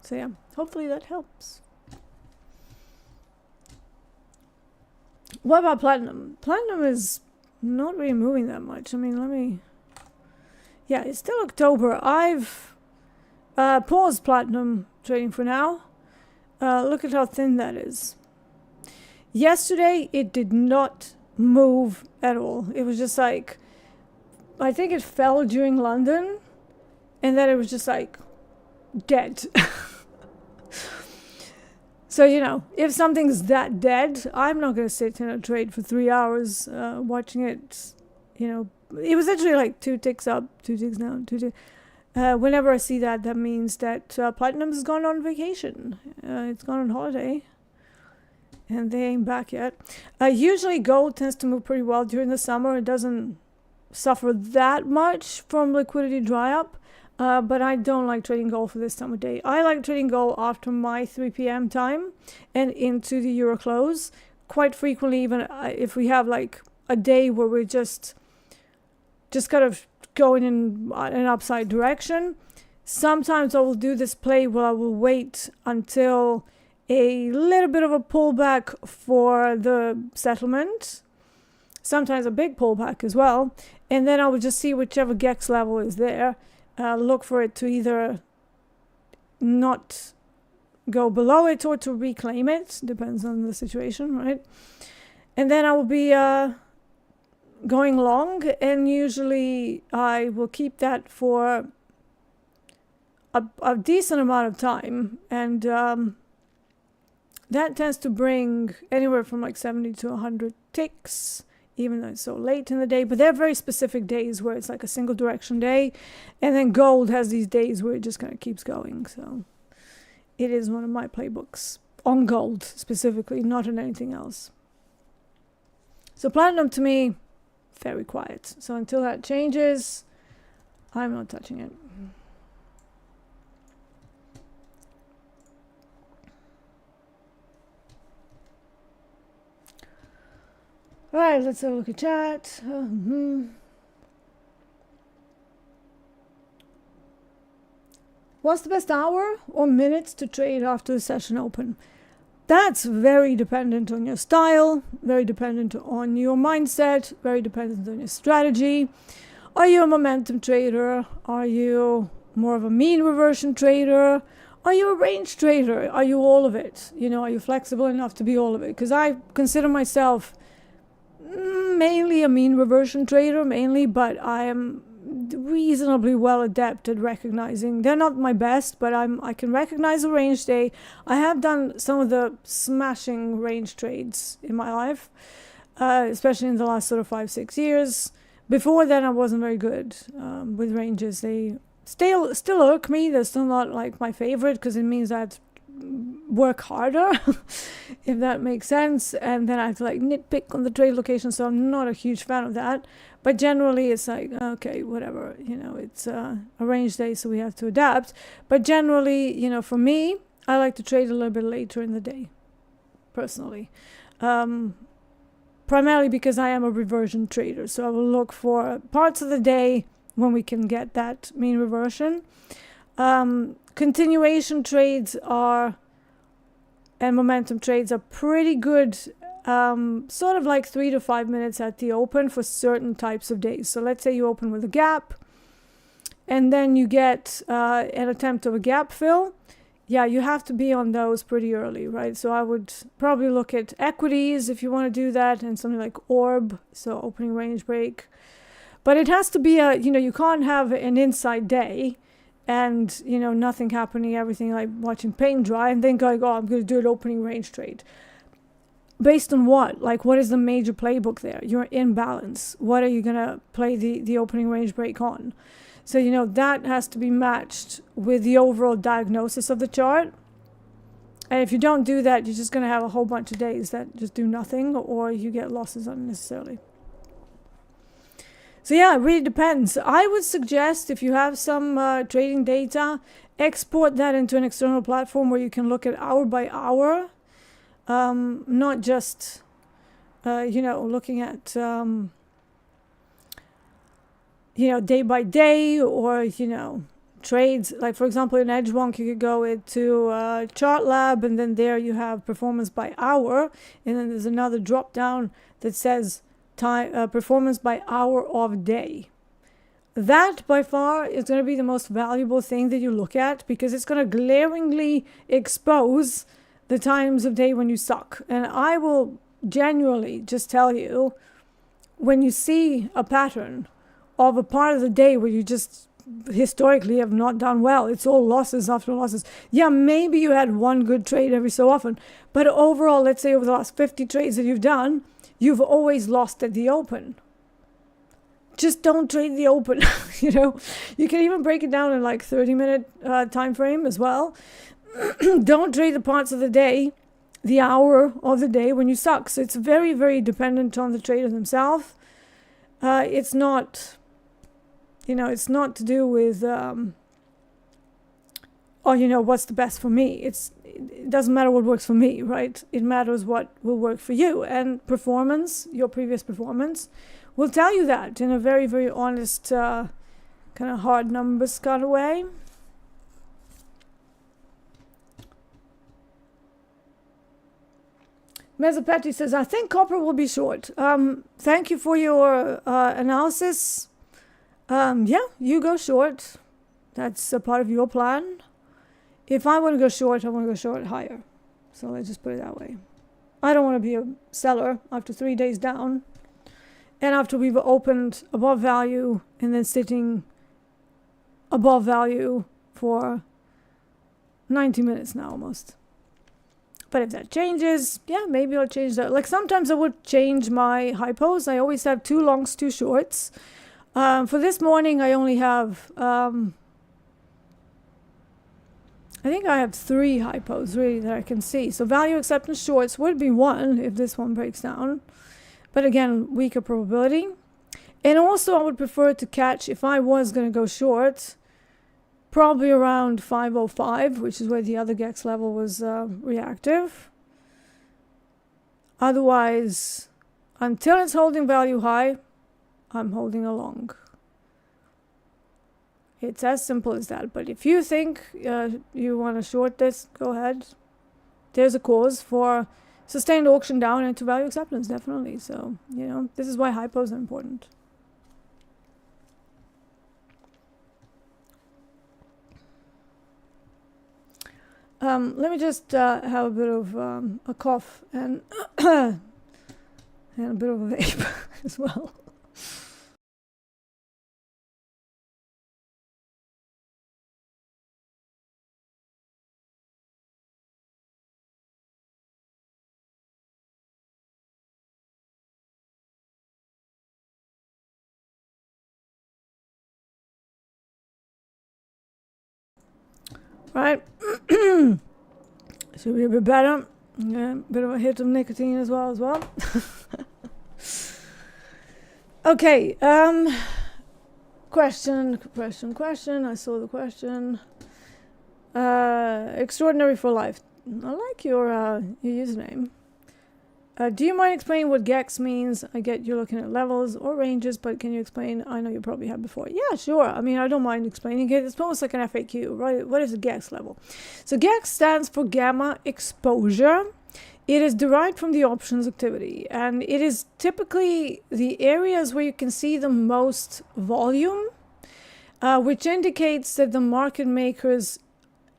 So yeah, hopefully that helps. What about platinum? Platinum is not really moving that much. Yeah, it's still October. I've paused platinum trading for now. Look at how thin that is. Yesterday, it did not move at all. It was just like, I think it fell during London, and then it was just like dead. So, if something's that dead, I'm not going to sit in a trade for 3 hours watching it. It was actually like 2 ticks up, 2 ticks down, 2 ticks. Whenever I see that, that means that platinum has gone on vacation. It's gone on holiday. And they ain't back yet. Usually gold tends to move pretty well during the summer. It doesn't suffer that much from liquidity dry up. but I don't like trading gold for this time of day. I like trading gold after my 3 p.m. time and into the euro close. Quite frequently, even if we have like a day where we're just kind of going in an upside direction, sometimes I will do this play where I will wait until a little bit of a pullback for the settlement, sometimes a big pullback as well, and then I will just see whichever GEX level is there, look for it to either not go below it or to reclaim it, depends on the situation, right? And then I will be going long, and usually I will keep that for a decent amount of time, and that tends to bring anywhere from like 70 to 100 ticks, even though it's so late in the day. But there are very specific days where it's like a single direction day, and then gold has these days where it just kind of keeps going. So it is one of my playbooks on gold specifically, not on anything else. So platinum to me, very quiet. So until that changes, I'm not touching it. All right, let's have a look at chat. What's the best hour or minutes to trade after the session open? That's very dependent on your style, very dependent on your mindset, very dependent on your strategy. Are you a momentum trader? Are you more of a mean reversion trader? Are you a range trader? Are you all of it? You know, are you flexible enough to be all of it? Because I consider myself mainly a mean reversion trader, but I am reasonably well adept at recognizing. They're not my best, but I can recognize a range day. I have done some of the smashing range trades in my life, especially in the last sort of 5-6 years. Before then, I wasn't very good with ranges. They still irk me. They're still not like my favorite because it means I have to work harder, if that makes sense, and then I have to like nitpick on the trade location, so I'm not a huge fan of that. But generally it's like, okay, whatever, you know, it's a range day, so we have to adapt. But generally, you know, for me, I like to trade a little bit later in the day, personally, primarily because I am a reversion trader, so I will look for parts of the day when we can get that mean reversion. Continuation trades and momentum trades are pretty good, sort of like 3 to 5 minutes at the open for certain types of days. So let's say you open with a gap and then you get an attempt of a gap fill. Yeah, you have to be on those pretty early, right? So I would probably look at equities if you want to do that, and something like orb, so opening range break. But it has to be you can't have an inside day and, you know, nothing happening, everything like watching paint dry, and then going, oh, I'm going to do an opening range trade. Based on what? Like, what is the major playbook there? You're in balance. What are you going to play the opening range break on? So, you know, that has to be matched with the overall diagnosis of the chart. And if you don't do that, you're just going to have a whole bunch of days that just do nothing, or you get losses unnecessarily. So yeah, it really depends. I would suggest if you have some trading data, export that into an external platform where you can look at hour by hour, not just, looking at, day by day, or, trades. Like, for example, in EdgeWonk, you could go into Chart Lab, and then there you have performance by hour, and then there's another drop down that says time performance by hour of day. That by far is going to be the most valuable thing that you look at, because it's going to glaringly expose the times of day when you suck. And I will genuinely just tell you, when you see a pattern of a part of the day where you just historically have not done well, it's all losses after losses. Yeah, maybe you had one good trade every so often, but overall, let's say over the last 50 trades that you've done, you've always lost at the open. Just don't trade the open. You can even break it down in like 30-minute time frame as well. Don't trade the parts of the day, the hour of the day when you suck. So it's very, very dependent on the trader themselves. It's not, it's not to do with oh, you know, what's the best for me. It doesn't matter what works for me, right? It matters what will work for you. And performance, your previous performance, will tell you that in a very, very honest, kind of hard numbers kind of way. Mezzapeti says, I think copper will be short. Thank you for your analysis. Yeah, you go short. That's a part of your plan. If I want to go short, I want to go short higher. So let's just put it that way. I don't want to be a seller after 3 days down. And after we've opened above value and then sitting above value for 90 minutes now almost. But if that changes, yeah, maybe I'll change that. Like sometimes I would change my hypos. I always have 2 longs, 2 shorts. For this morning, I only have, I think I have 3 hypos really that I can see. So value acceptance shorts would be 1 if this one breaks down. But again, weaker probability. And also I would prefer to catch, if I was going to go short, probably around 505, which is where the other GEX level was reactive. Otherwise, until it's holding value high, I'm holding a long. It's as simple as that. But if you think you want to short this, go ahead. There's a cause for sustained auction down into value acceptance, definitely. So, you know, this is why hypos are important. Let me just have a bit of a cough and and a bit of a vape as well. Right. Should be a bit better. Yeah, bit of a hit of nicotine as well. Okay. Question. I saw the question. Extraordinary for life. I like your username. Do you mind explaining what GEX means? I get you're looking at levels or ranges, but can you explain? I know you probably have before. Yeah, sure. I mean, I don't mind explaining it. It's almost like an FAQ, right? What is a GEX level? So GEX stands for gamma exposure. It is derived from the options activity, and it is typically the areas where you can see the most volume, which indicates that the market makers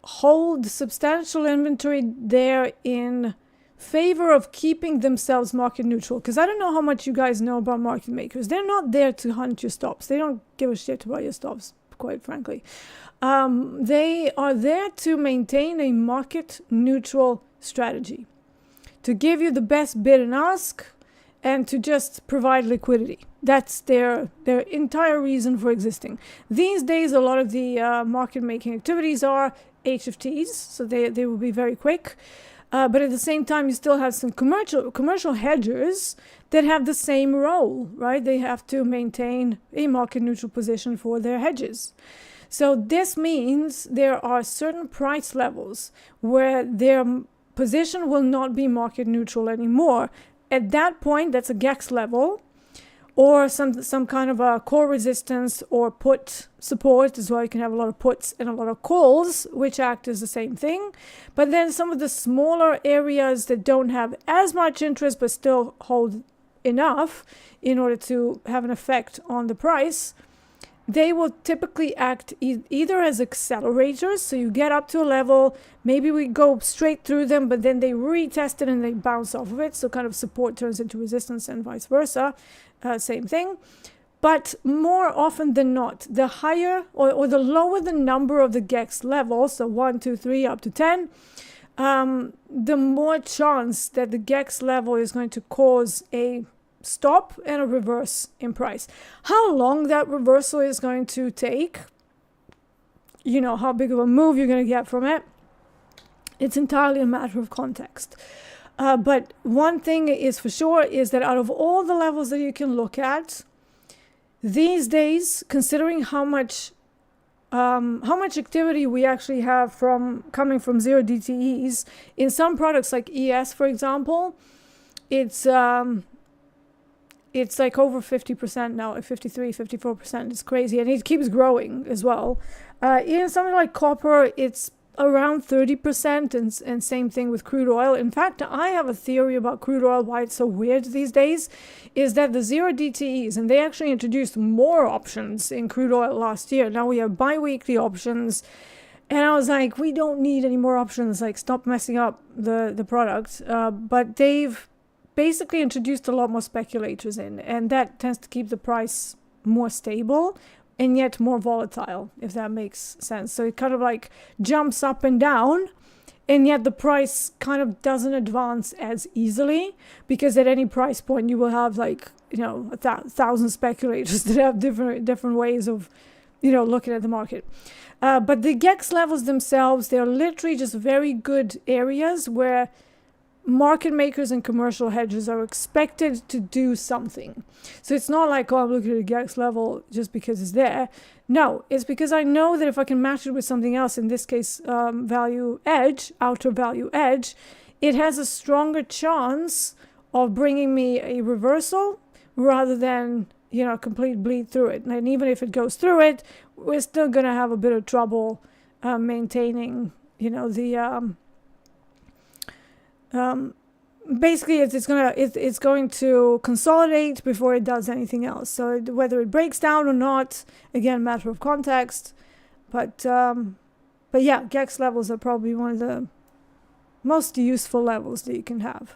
hold substantial inventory there in favor of keeping themselves market neutral. Because I don't know how much you guys know about market makers. They're not there to hunt your stops. They don't give a shit about your stops, quite frankly. They are there to maintain a market neutral strategy, to give you the best bid and ask, and to just provide liquidity. That's their entire reason for existing. These days, a lot of the market making activities are HFTs, so they will be very quick. But at the same time, you still have some commercial hedgers that have the same role, right? They have to maintain a market neutral position for their hedges. So this means there are certain price levels where their position will not be market neutral anymore. At that point, that's a GEX level, or some kind of a core resistance or put support as well. You can have a lot of puts and a lot of calls, which act as the same thing. But then some of the smaller areas that don't have as much interest but still hold enough in order to have an effect on the price, they will typically act either as accelerators. So you get up to a level, maybe we go straight through them, but then they retest it and they bounce off of it. So kind of support turns into resistance and vice versa. Same thing. But more often than not, the higher or the lower the number of the GEX levels, so 1, 2, 3, up to 10, the more chance that the GEX level is going to cause a stop and a reverse in price. How long that reversal is going to take, you know, how big of a move you're going to get from it, it's entirely a matter of context. But one thing is for sure is that out of all the levels that you can look at these days, considering how much how much activity we actually have from coming from zero DTEs. In some products like ES, for example, it's like over 50% now, like 53, 54%. It's crazy, and it keeps growing as well. In something like copper, it's around 30%, and same thing with crude oil. In fact, I have a theory about crude oil, why it's so weird these days, is that the zero DTEs, and they actually introduced more options in crude oil last year. Now we have bi-weekly options, and I was like, we don't need any more options, like stop messing up the product. But they've basically introduced a lot more speculators in, and that tends to keep the price more stable and yet more volatile, if that makes sense. So it kind of like jumps up and down, and yet the price kind of doesn't advance as easily, because at any price point you will have like, you know, 1,000 speculators that have different ways of, you know, looking at the market. But the GEX levels themselves, they're literally just very good areas where market makers and commercial hedgers are expected to do something. So it's not like, oh, I'm looking at a GEX level just because it's there. No, it's because I know that if I can match it with something else, in this case, value edge, outer value edge, it has a stronger chance of bringing me a reversal rather than, you know, a complete bleed through it. And even if it goes through it, we're still going to have a bit of trouble maintaining, you know, the basically it's going to consolidate before it does anything else. So whether it breaks down or not, again, matter of context. But yeah, GEX levels are probably one of the most useful levels that you can have,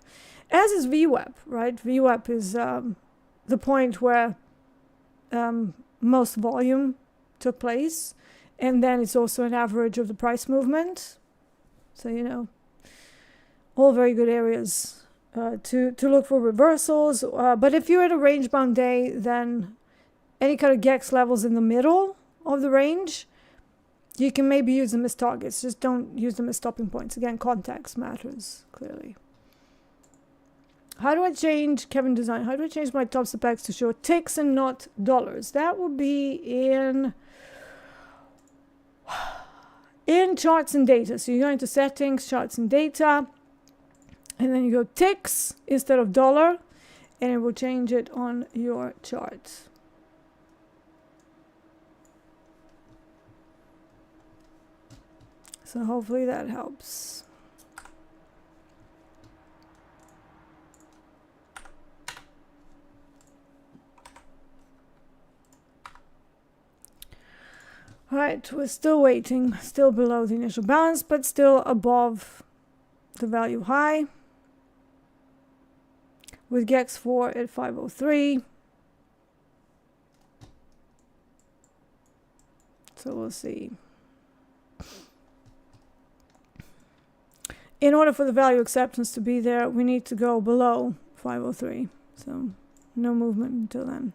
as is VWAP, right? VWAP is the point where most volume took place, and then it's also an average of the price movement. So, you know, all very good areas to look for reversals. But if you're at a range bound day, then any kind of GEX levels in the middle of the range, you can maybe use them as targets. Just don't use them as stopping points. Again, context matters clearly. How do I change, Kevin Design, how do I change my Topstep X to show ticks and not dollars? That would be in charts and data. So you go into settings, charts and data, and then you go ticks instead of dollar, and it will change it on your chart. So hopefully that helps. All right, we're still waiting, still below the initial balance, but still above the value high, with GEX 4 at 503. So we'll see. In order for the value acceptance to be there, we need to go below 503. So no movement until then.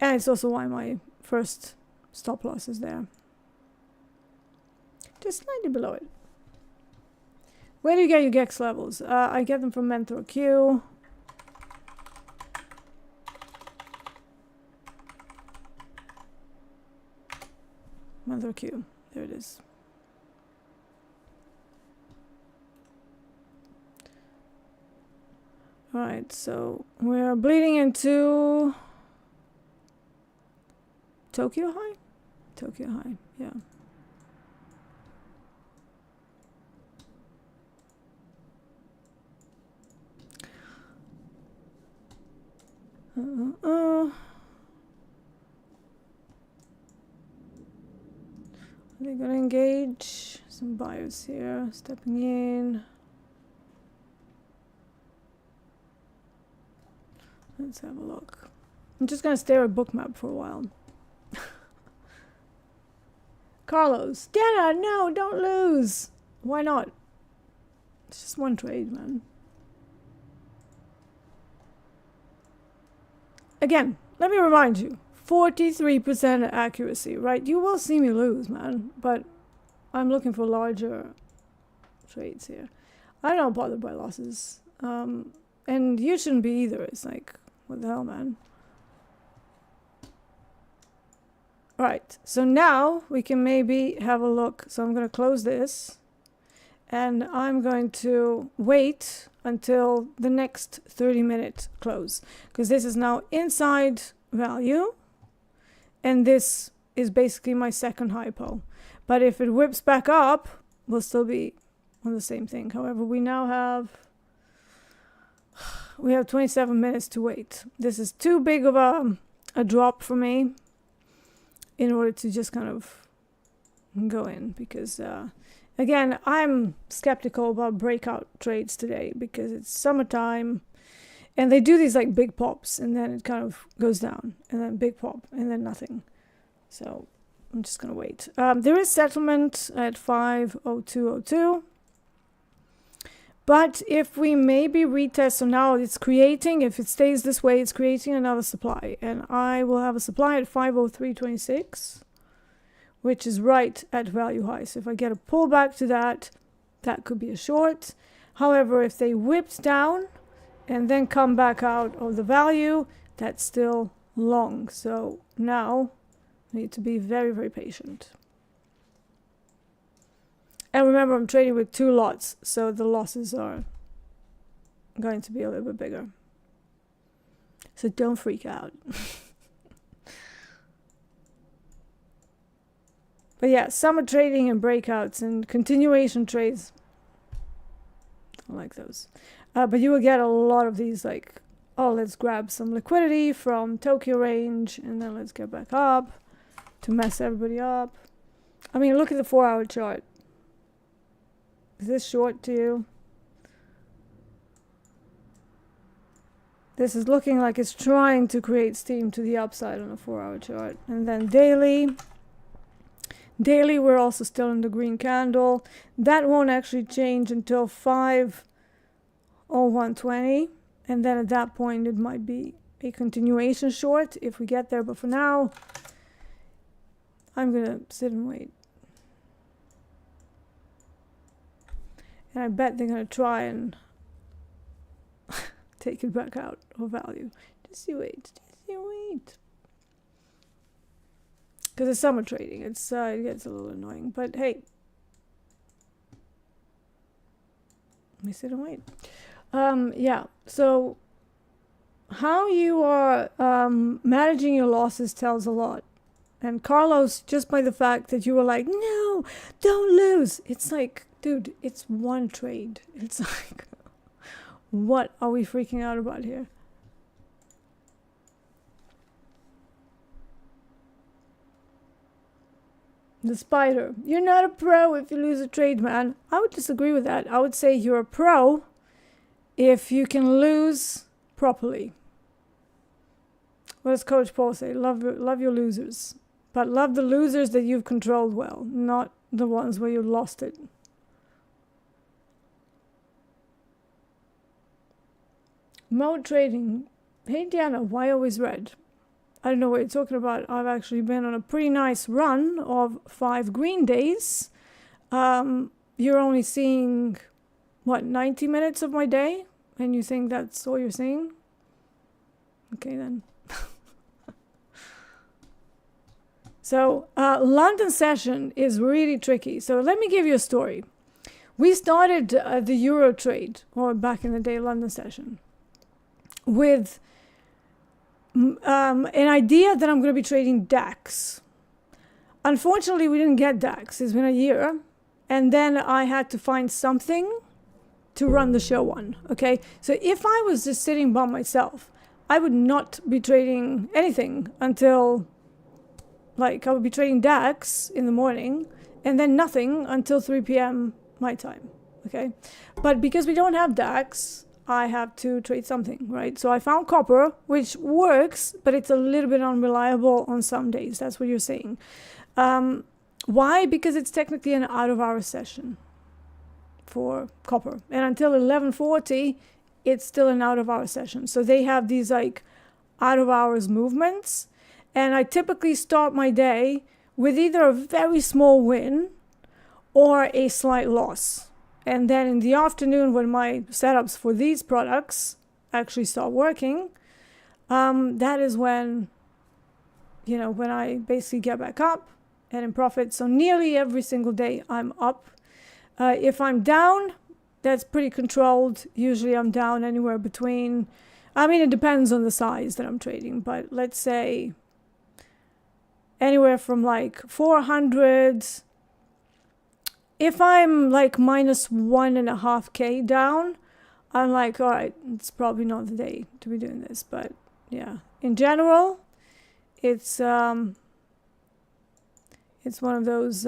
And it's also why my first stop loss is there. Just slightly below it. Where do you get your GEX levels? I get them from Mentor Q. Mentor Q. There it is. Alright, so we're bleeding into Tokyo High? Tokyo High, yeah. Are they gonna engage? Some buyers here, stepping in. Let's have a look. I'm just gonna stare at Bookmap for a while. Carlos, Deeyana, no, don't lose. Why not? It's just one trade, man. Again, let me remind you, 43% accuracy, right? You will see me lose, man, but I'm looking for larger trades here. I'm not bothered by losses. And you shouldn't be either. It's like, what the hell, man? All right, so now we can maybe have a look. So I'm going to close this, and I'm going to wait until the next 30-minute close, because this is now inside value, and this is basically my second hypo. But if it whips back up, we'll still be on the same thing. However, we now have 27 minutes to wait. This is too big of a drop for me in order to just kind of go in, because again, I'm skeptical about breakout trades today because it's summertime and they do these like big pops and then it kind of goes down and then big pop and then nothing. So I'm just gonna wait. There is settlement at 50202. But if we maybe retest, so now it's creating, if it stays this way, it's creating another supply. And I will have a supply at 50326, which is right at value high. So if I get a pullback to that, that could be a short. However, if they whipped down and then come back out of the value, that's still long. So now I need to be very, very patient. And remember, I'm trading with 2 lots, so the losses are going to be a little bit bigger. So don't freak out. But yeah, summer trading and breakouts and continuation trades, I like those. But you will get a lot of these, like, oh, let's grab some liquidity from Tokyo range, and then let's get back up to mess everybody up. I mean, look at the 4-hour chart. Is this short to you? This is looking like it's trying to create steam to the upside on a 4-hour chart. And then daily. Daily, we're also still in the green candle. That won't actually change until 50120. And then at that point, it might be a continuation short if we get there. But for now, I'm going to sit and wait. And I bet they're going to try and take it back out of value. Just you wait. Just you wait. Because it's summer trading. It gets a little annoying. But hey. Let me sit and wait. Yeah. So how you are managing your losses tells a lot. And Carlos, just by the fact that you were like, no, don't lose. It's like, dude, it's one trade. It's like, what are we freaking out about here? The spider. You're not a pro if you lose a trade, man. I would disagree with that. I would say you're a pro if you can lose properly. What does Coach Paul say? Love your losers. But love the losers that you've controlled well, not the ones where you lost it. Mode trading. Hey Deeyana, why always red? I don't know what you're talking about. I've actually been on a pretty nice run of 5 green days. You're only seeing, what, 90 minutes of my day? And you think that's all you're seeing? Okay then. So, London session is really tricky. So let me give you a story. We started the Euro trade, or back in the day, London session, with an idea that I'm going to be trading DAX. Unfortunately, we didn't get DAX. It's been a year. And then I had to find something to run the show on. Okay? So if I was just sitting by myself, I would not be trading anything until, like, I would be trading DAX in the morning and then nothing until 3 p.m. my time. Okay? But because we don't have DAX, I have to trade something, right? So I found copper, which works, but it's a little bit unreliable on some days. That's what you're saying. Why? Because it's technically an out-of-hours session for copper. And until 11:40, it's still an out-of-hours session. So they have these like out-of-hours movements. And I typically start my day with either a very small win or a slight loss. And then in the afternoon, when my setups for these products actually start working, that is when, when I basically get back up and in profit. So nearly every single day I'm up. If I'm down, that's pretty controlled. Usually I'm down anywhere between, it depends on the size that I'm trading, but let's say anywhere from like 400. If I'm like minus 1.5K down, I'm like, all right, it's probably not the day to be doing this. But yeah, in general, it's one of those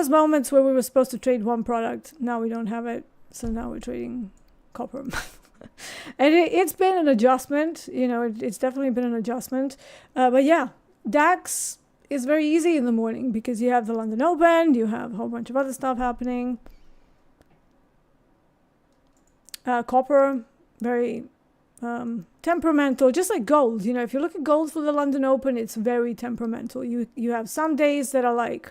moments where we were supposed to trade one product. Now we don't have it. So now we're trading copper. And it's been an adjustment. It's definitely been an adjustment. But yeah, DAX is very easy in the morning because you have the London Open, you have a whole bunch of other stuff happening. Copper, very temperamental, just like gold. If you look at gold for the London Open, it's very temperamental. You have some days that are like,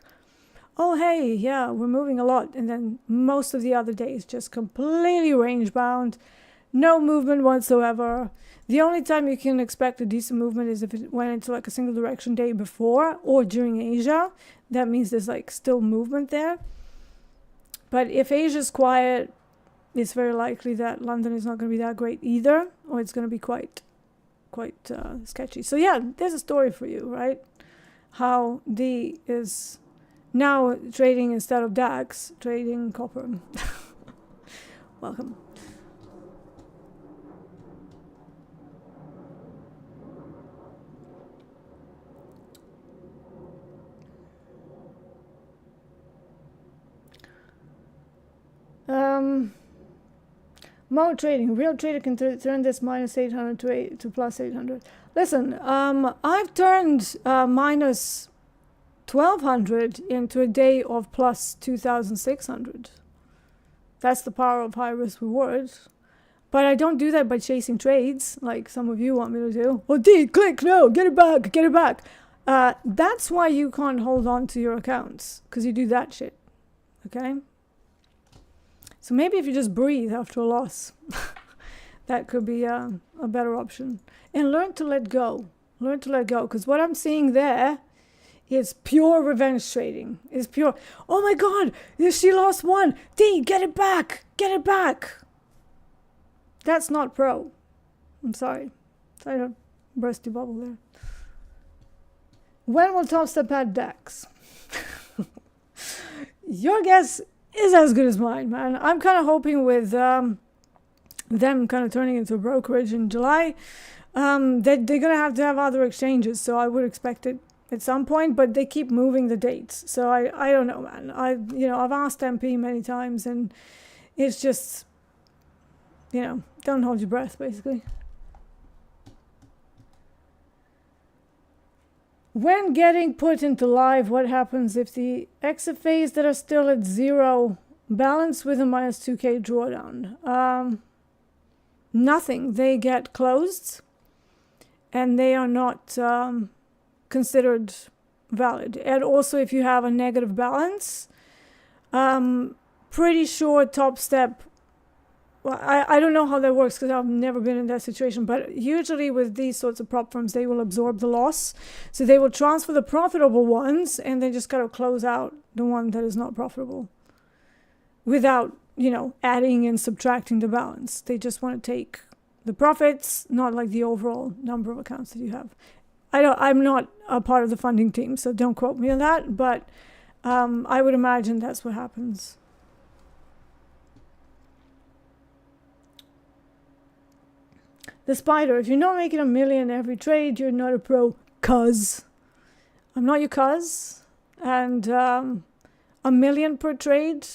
oh, hey, yeah, we're moving a lot. And then most of the other days just completely range bound, no movement whatsoever. The only time you can expect a decent movement is if it went into like a single direction day before or during Asia. That means there's like still movement there. But if Asia's quiet, it's very likely that London is not going to be that great either, or it's going to be quite sketchy. So yeah, there's a story for you, right? How D is now trading instead of DAX, trading copper. Welcome. Mode trading. Real trader can turn this minus 800 to plus 800. Listen, I've turned minus 1200 into a day of plus 2600. That's the power of high risk reward. But I don't do that by chasing trades like some of you want me to do. Oh, D, click, no, get it back, get it back. That's why you can't hold on to your accounts, because you do that shit. Okay? So maybe if you just breathe after a loss, that could be a better option. And learn to let go. Learn to let go. Because what I'm seeing there is pure revenge trading. It's pure, oh my God, she lost one. D, get it back. Get it back. That's not pro. I'm sorry. I don't burst your bubble there. When will Topstep add DAX? Your guess is as good as mine, man. I'm kind of hoping with them kind of turning into a brokerage in July, that they're going to have other exchanges. So I would expect it at some point, but they keep moving the dates. So I don't know, man. I've asked MP many times, and it's just, don't hold your breath, basically. When getting put into live, what happens if the XFAs that are still at zero balance with a minus 2K drawdown? Nothing. They get closed and they are not considered valid. And also if you have a negative balance, pretty sure Topstep, well, I don't know how that works because I've never been in that situation, but usually with these sorts of prop firms, they will absorb the loss. So they will transfer the profitable ones and then just kind of close out the one that is not profitable without, adding and subtracting the balance. They just want to take the profits, not like the overall number of accounts that you have. I'm not a part of the funding team, so don't quote me on that, but I would imagine that's what happens. The spider, if you're not making $1 million every trade, you're not a pro. Cuz. I'm not your cuz. And $1 million per trade,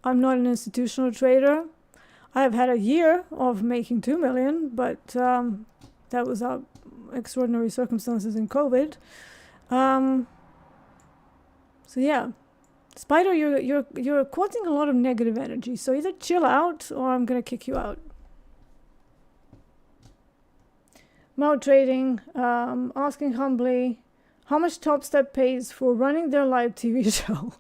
I'm not an institutional trader. I've had a year of making $2 million, but that was extraordinary circumstances in COVID. So yeah, spider, you're causing a lot of negative energy. So either chill out or I'm gonna kick you out. Mode trading, asking humbly, how much Topstep pays for running their live TV show?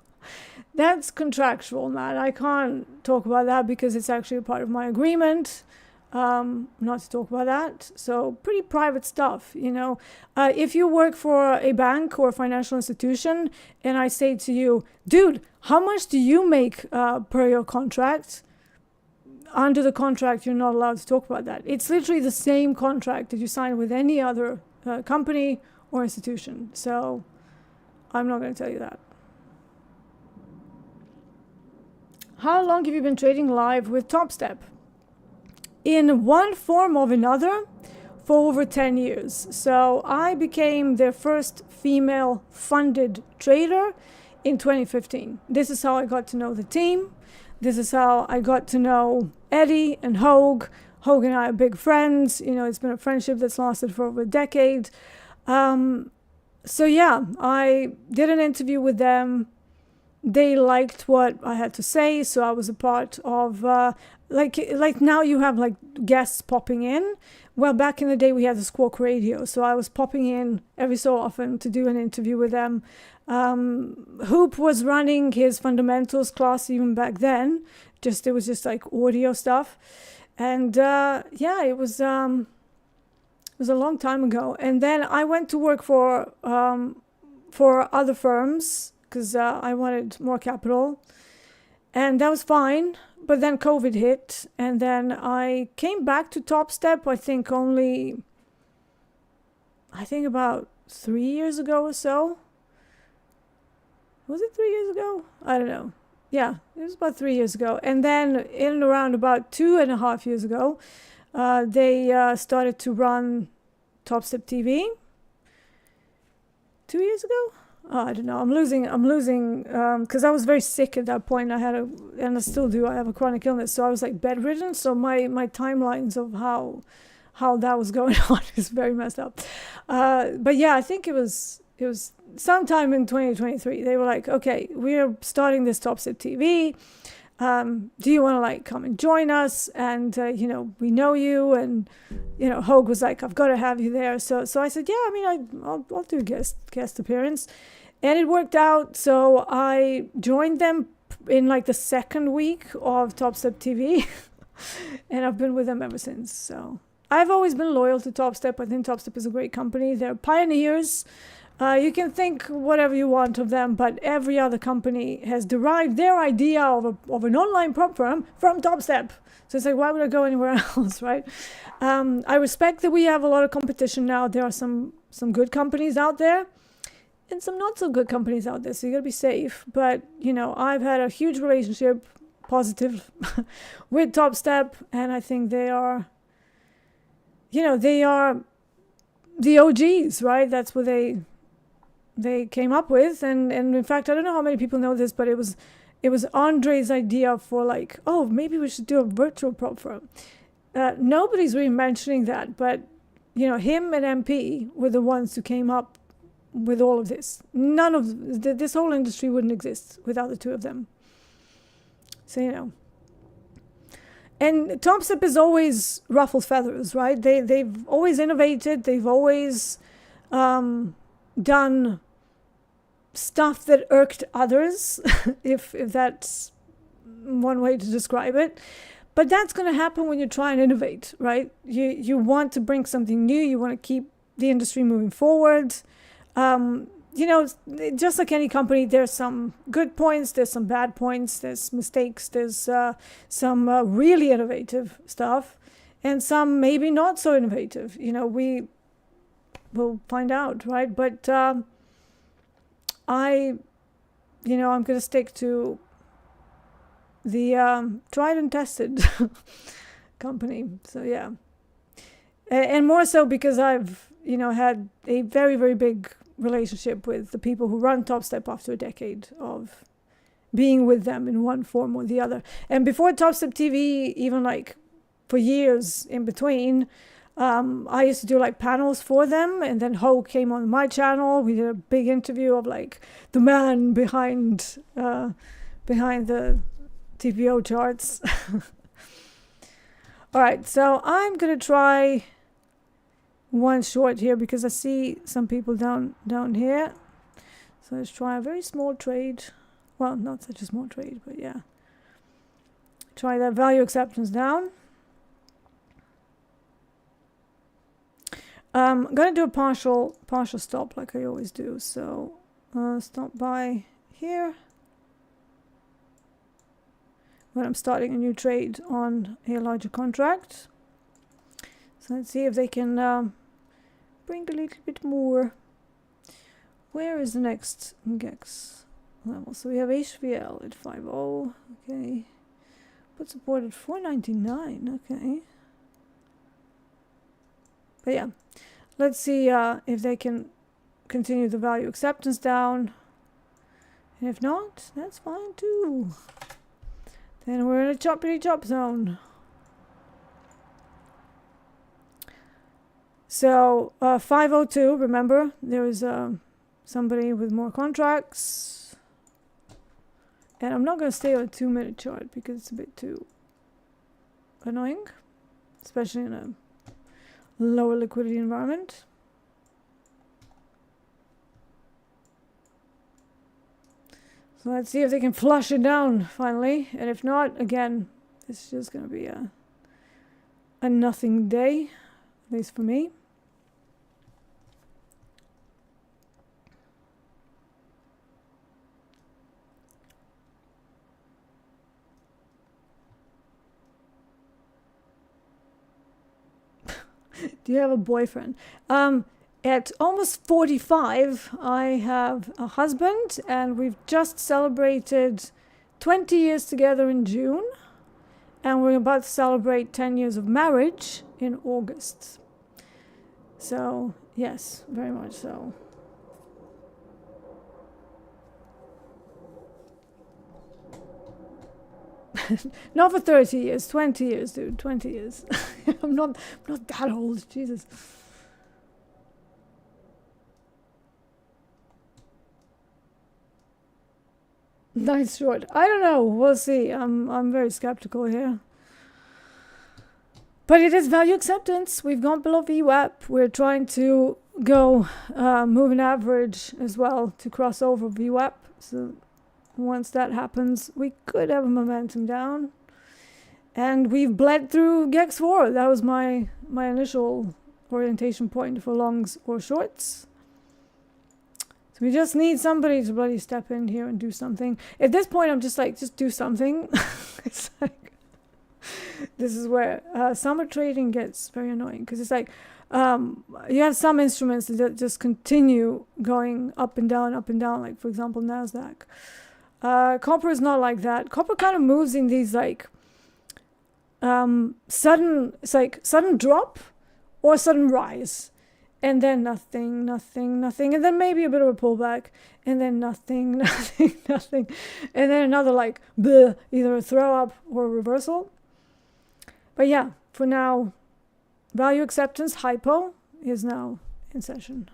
That's contractual, man. I can't talk about that because it's actually a part of my agreement. not to talk about that. So pretty private stuff, you know. If you work for a bank or a financial institution and I say to you, dude, how much do you make per your contract? Under the contract, you're not allowed to talk about that. It's literally the same contract that you sign with any other company or institution. So I'm not going to tell you that. How long have you been trading live with Topstep? In one form or another for over 10 years. So I became their first female funded trader in 2015. This is how I got to know the team. This is how I got to know Eddie and Hogue. Hogue and I are big friends. You know, it's been a friendship that's lasted for over a decade. So yeah, I did an interview with them. They liked what I had to say, so I was a part of, like now you have like guests popping in. Well, back in the day we had the Squawk Radio, so I was popping in every so often to do an interview with them. Hoop was running his fundamentals class even back then. It was just like audio stuff, and yeah, it was a long time ago. And then I went to work for other firms because I wanted more capital, and that was fine. But then COVID hit, and then I came back to Topstep. I think about 3 years ago or so. Was it 3 years ago? I don't know. Yeah, it was about 3 years ago. And then in and around about 2.5 years ago, they started to run TopstepTV. 2 years ago? Oh, I don't know. I'm losing because I was very sick at that point. And I still do. I have a chronic illness, so I was like bedridden. So my timelines of how that was going on is very messed up. But yeah, I think it was sometime in 2023. They were like, okay, we're starting this TopstepTV. Do you want to like come and join us? And you know, we know you. And you know, Hogue was like, I've got to have you there. So I said, yeah, I mean, I'll do a guest appearance. And it worked out. So I joined them in like the second week of TopstepTV. And I've been with them ever since. So I've always been loyal to Topstep. I think Topstep is a great company. They're pioneers. You can think whatever you want of them, but every other company has derived their idea of an online prop firm from Topstep. So it's like, why would I go anywhere else, right? I respect that we have a lot of competition now. There are some good companies out there and some not so good companies out there. So you got to be safe. But, you know, I've had a huge relationship, positive, with Topstep. And I think they are, you know, they are the OGs, right? That's what they came up with. And in fact, I don't know how many people know this, but it was Andre's idea for like, oh, maybe we should do a virtual prop firm. Nobody's really mentioning that, but you know, him and MP were the ones who came up with all of this. None of this whole industry wouldn't exist without the two of them. So, you know. And Topstep is always ruffled feathers, right? They've always innovated. They've always done stuff that irked others, if that's one way to describe it. But that's going to happen when you try and innovate, right? You want to bring something new. You want to keep the industry moving forward. You know, just like any company, there's some good points, there's some bad points, there's mistakes, there's some really innovative stuff, and some maybe not so innovative. You know, we will find out, right? But I'm going to stick to the tried and tested company. So yeah, and more so because I've had a very, very big relationship with the people who run Topstep after a decade of being with them in one form or the other. And before TopstepTV, even like for years in between, I used to do like panels for them, and then Hogue came on my channel. We did a big interview of like the man behind the TPO charts. All right, so I'm gonna try one short here because I see some people down here. So let's try a very small trade. Well, not such a small trade, but yeah. Try that value acceptance down. I'm going to do a partial stop like I always do. So stop by here when I'm starting a new trade on a larger contract. So let's see if they can bring a little bit more. Where is the next GEX level? So we have HVL at 5.0. Okay. Put support at 4.99. Okay. But yeah, let's see if they can continue the value acceptance down. And if not, that's fine too. Then we're in a choppity chop zone. So 502, remember, there is somebody with more contracts. And I'm not going to stay on a 2-minute chart because it's a bit too annoying, especially in a lower liquidity environment. So let's see if they can flush it down finally. And if not, again, it's just going to be a nothing day, at least for me. Do you have a boyfriend? At almost 45, I have a husband, and we've just celebrated 20 years together in June, and we're about to celebrate 10 years of marriage in August. So, yes, very much so. Not for 30 years, 20 years, dude, 20 years. I'm not that old, Jesus. Nice short. I don't know, we'll see. I'm very skeptical here. But it is value acceptance. We've gone below VWAP. We're trying to go moving average as well to cross over VWAP. So once that happens, we could have a momentum down. And we've bled through GEX 4. That was my initial orientation point for longs or shorts. So we just need somebody to bloody step in here and do something. At this point, I'm just like, just do something. It's like, this is where summer trading gets very annoying. Because it's like, you have some instruments that just continue going up and down, like, for example, NASDAQ. Copper is not like that. Copper kind of moves in these like sudden drop or sudden rise, and then nothing, and then maybe a bit of a pullback, and then nothing, and then another like bleh, either a throw up or a reversal. But yeah, for now, value acceptance hypo is now in session.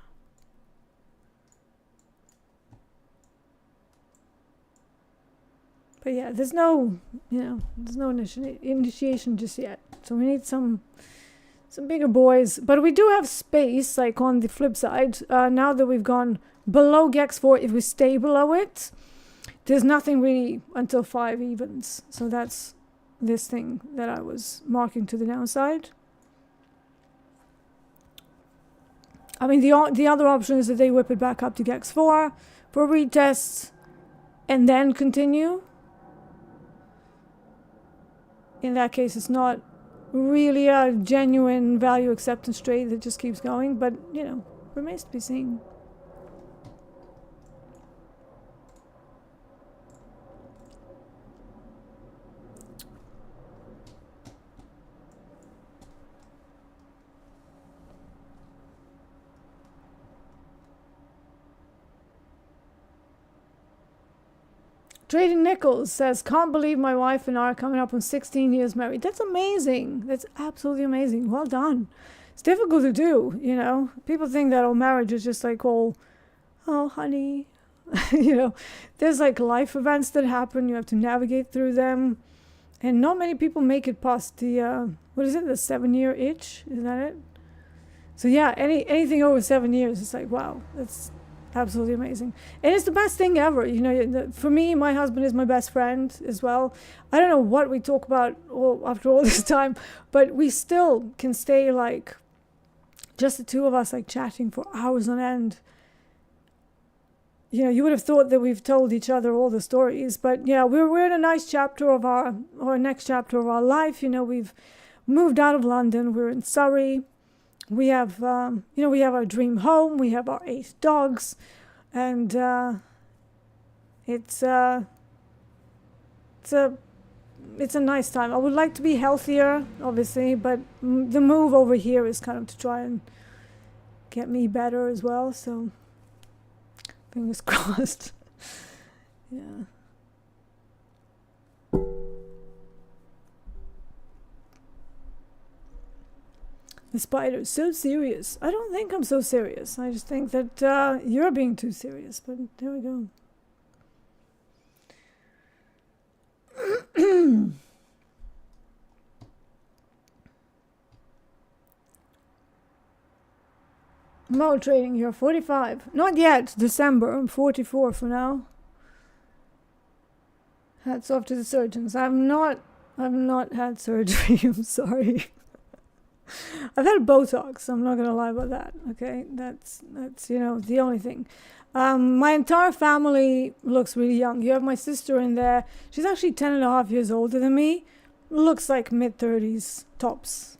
But yeah, there's no initiation just yet. So we need some bigger boys. But we do have space, like on the flip side. Now that we've gone below GEX 4, if we stay below it, there's nothing really until 5 evens. So that's this thing that I was marking to the downside. I mean, the other option is that they whip it back up to GEX 4 for retests and then continue. In that case, it's not really a genuine value acceptance trade that just keeps going, but, you know, remains to be seen. Trading Nichols says, can't believe my wife and I are coming up on 16 years married. That's amazing. That's absolutely amazing. Well done. It's difficult to do, you know. People think that all marriage is just like all, oh, honey. You know, there's like life events that happen. You have to navigate through them. And not many people make it past the, what is it, the 7-year itch? Is that it? So yeah, anything over 7 years, it's like, wow, that's absolutely amazing. And it's the best thing ever. You know, for me, my husband is my best friend as well. I don't know what we talk about after all this time, but we still can stay like just the two of us like chatting for hours on end. You know, you would have thought that we've told each other all the stories, but yeah, we're in a nice chapter of our, or next chapter of our life. You know, we've moved out of London. We're in Surrey. We have, we have our dream home. We have our 8 dogs, and it's a nice time. I would like to be healthier, obviously, but the move over here is kind of to try and get me better as well. So fingers crossed. Yeah. The spider's so serious. I don't think I'm so serious. I just think that you're being too serious. But there we go. More trading here. 45. Not yet. December. I'm 44 for now. Hats off to the surgeons. I've not had surgery. I'm sorry. I've had Botox. I'm not gonna lie about that. Okay, that's the only thing. My entire family looks really young. You have my sister in there. She's actually 10.5 years older than me. Looks like mid-30s tops.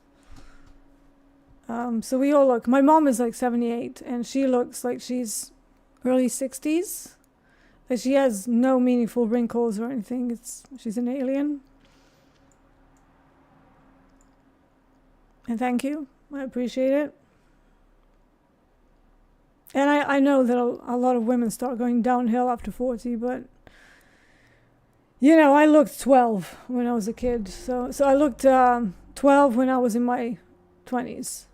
So we all look. My mom is like 78, and she looks like she's early 60s. Like she has no meaningful wrinkles or anything. She's an alien. And thank you. I appreciate it. And I know that a lot of women start going downhill after 40, but I looked 12 when I was a kid. So I looked 12 when I was in my 20s.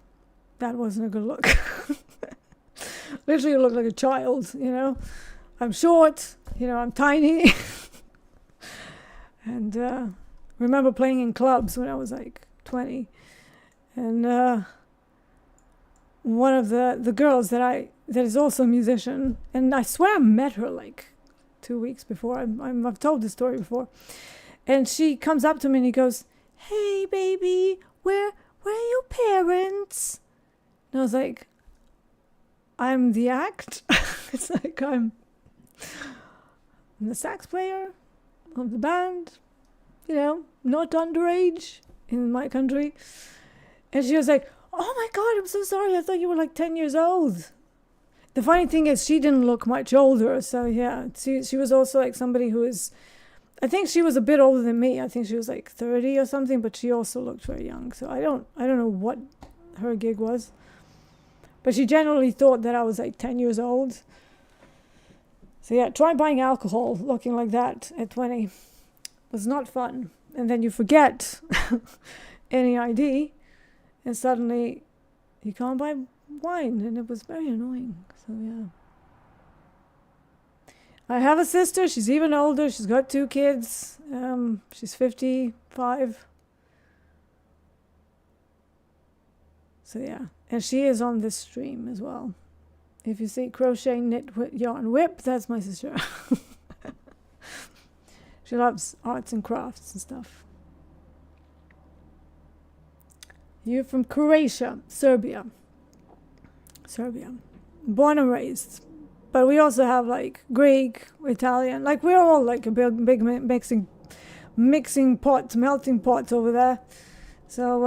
That wasn't a good look. Literally looked like a child, I'm short, I'm tiny. And remember playing in clubs when I was like 20. And one of the girls that is also a musician, and I swear I met her like 2 weeks before. I've told this story before. And she comes up to me and he goes, "Hey baby, where are your parents?" And I was like, "I'm the act." It's like I'm the sax player of the band, not underage in my country. And she was like, "Oh my God, I'm so sorry. I thought you were like 10 years old." The funny thing is she didn't look much older. So yeah, she was also like somebody who is, I think she was a bit older than me. I think she was like 30 or something, but she also looked very young. So I don't know what her gig was. But she generally thought that I was like 10 years old. So yeah, try buying alcohol looking like that at 20. It was not fun. And then you forget any ID. And suddenly you can't buy wine, and it was very annoying. So yeah. I have a sister. She's even older. She's got 2 kids. She's 55. So yeah. And she is on this stream as well. If you see crochet, knit, yarn, whip, that's my sister. She loves arts and crafts and stuff. You're from Croatia, Serbia. Born and raised. But we also have like Greek, Italian. Like we're all like a big mixing pot, melting pot over there. So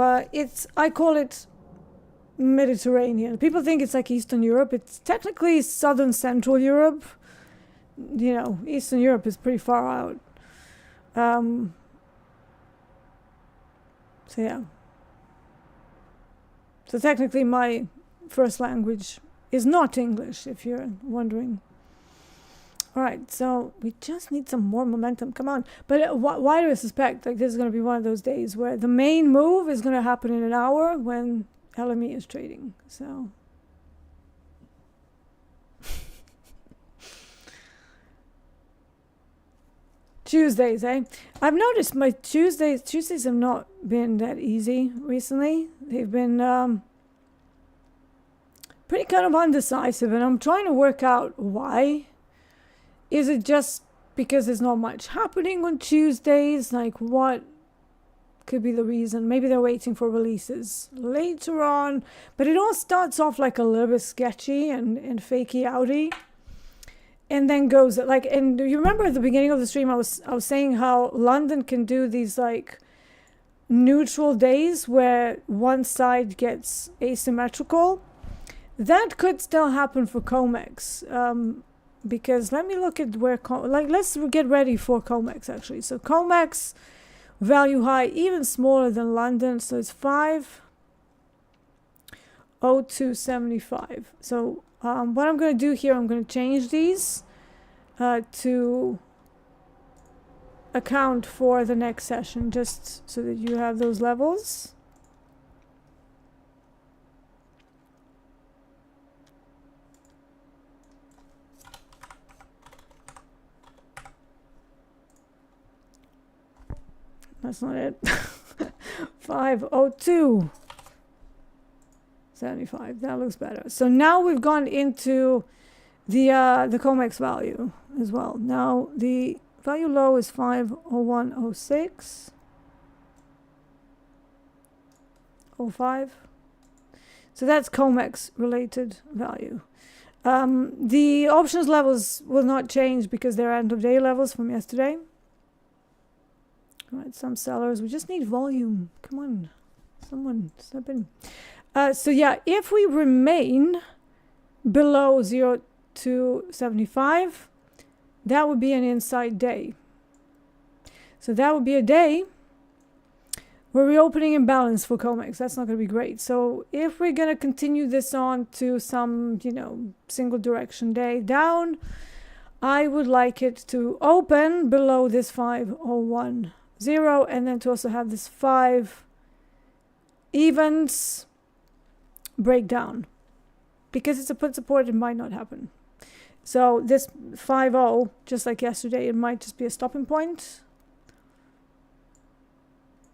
I call it Mediterranean. People think it's like Eastern Europe. It's technically Southern Central Europe. Eastern Europe is pretty far out. So yeah. So technically my first language is not English, if you're wondering. All right, so we just need some more momentum. Come on. But why do I suspect like this is going to be one of those days where the main move is going to happen in an hour when LME is trading? So Tuesdays, eh? I've noticed my Tuesdays have not been that easy recently. They've been pretty kind of undecisive, and I'm trying to work out why. Is it just because there's not much happening on Tuesdays? Like what could be the reason. Maybe they're waiting for releases later on, but it all starts off like a little bit sketchy and fakey outy, and then goes like, and you remember at the beginning of the stream I was saying how London can do these like neutral days where one side gets asymmetrical. That could still happen for COMEX, because let me look at where let's get ready for COMEX actually. So COMEX value high even smaller than London, so it's 502.75. So what I'm going to do here, I'm going to change these to account for the next session, just so that you have those levels. That's not it. 502.75. That looks better. So now we've gone into the COMEX value as well. Now the value low is 501.06. 05. So that's COMEX related value. The options levels will not change because they're end of day levels from yesterday. Right, some sellers, we just need volume. Come on, someone step in. So yeah, if we remain below 0.275, that would be an inside day. So that would be a day where we're opening imbalance for COMEX. That's not going to be great. So if we're going to continue this on to some, you know, single direction day down, I would like it to open below this 501.0, and then to also have this 5 evens breakdown, because it's a put support, it might not happen. So this 5.0, just like yesterday, it might just be a stopping point.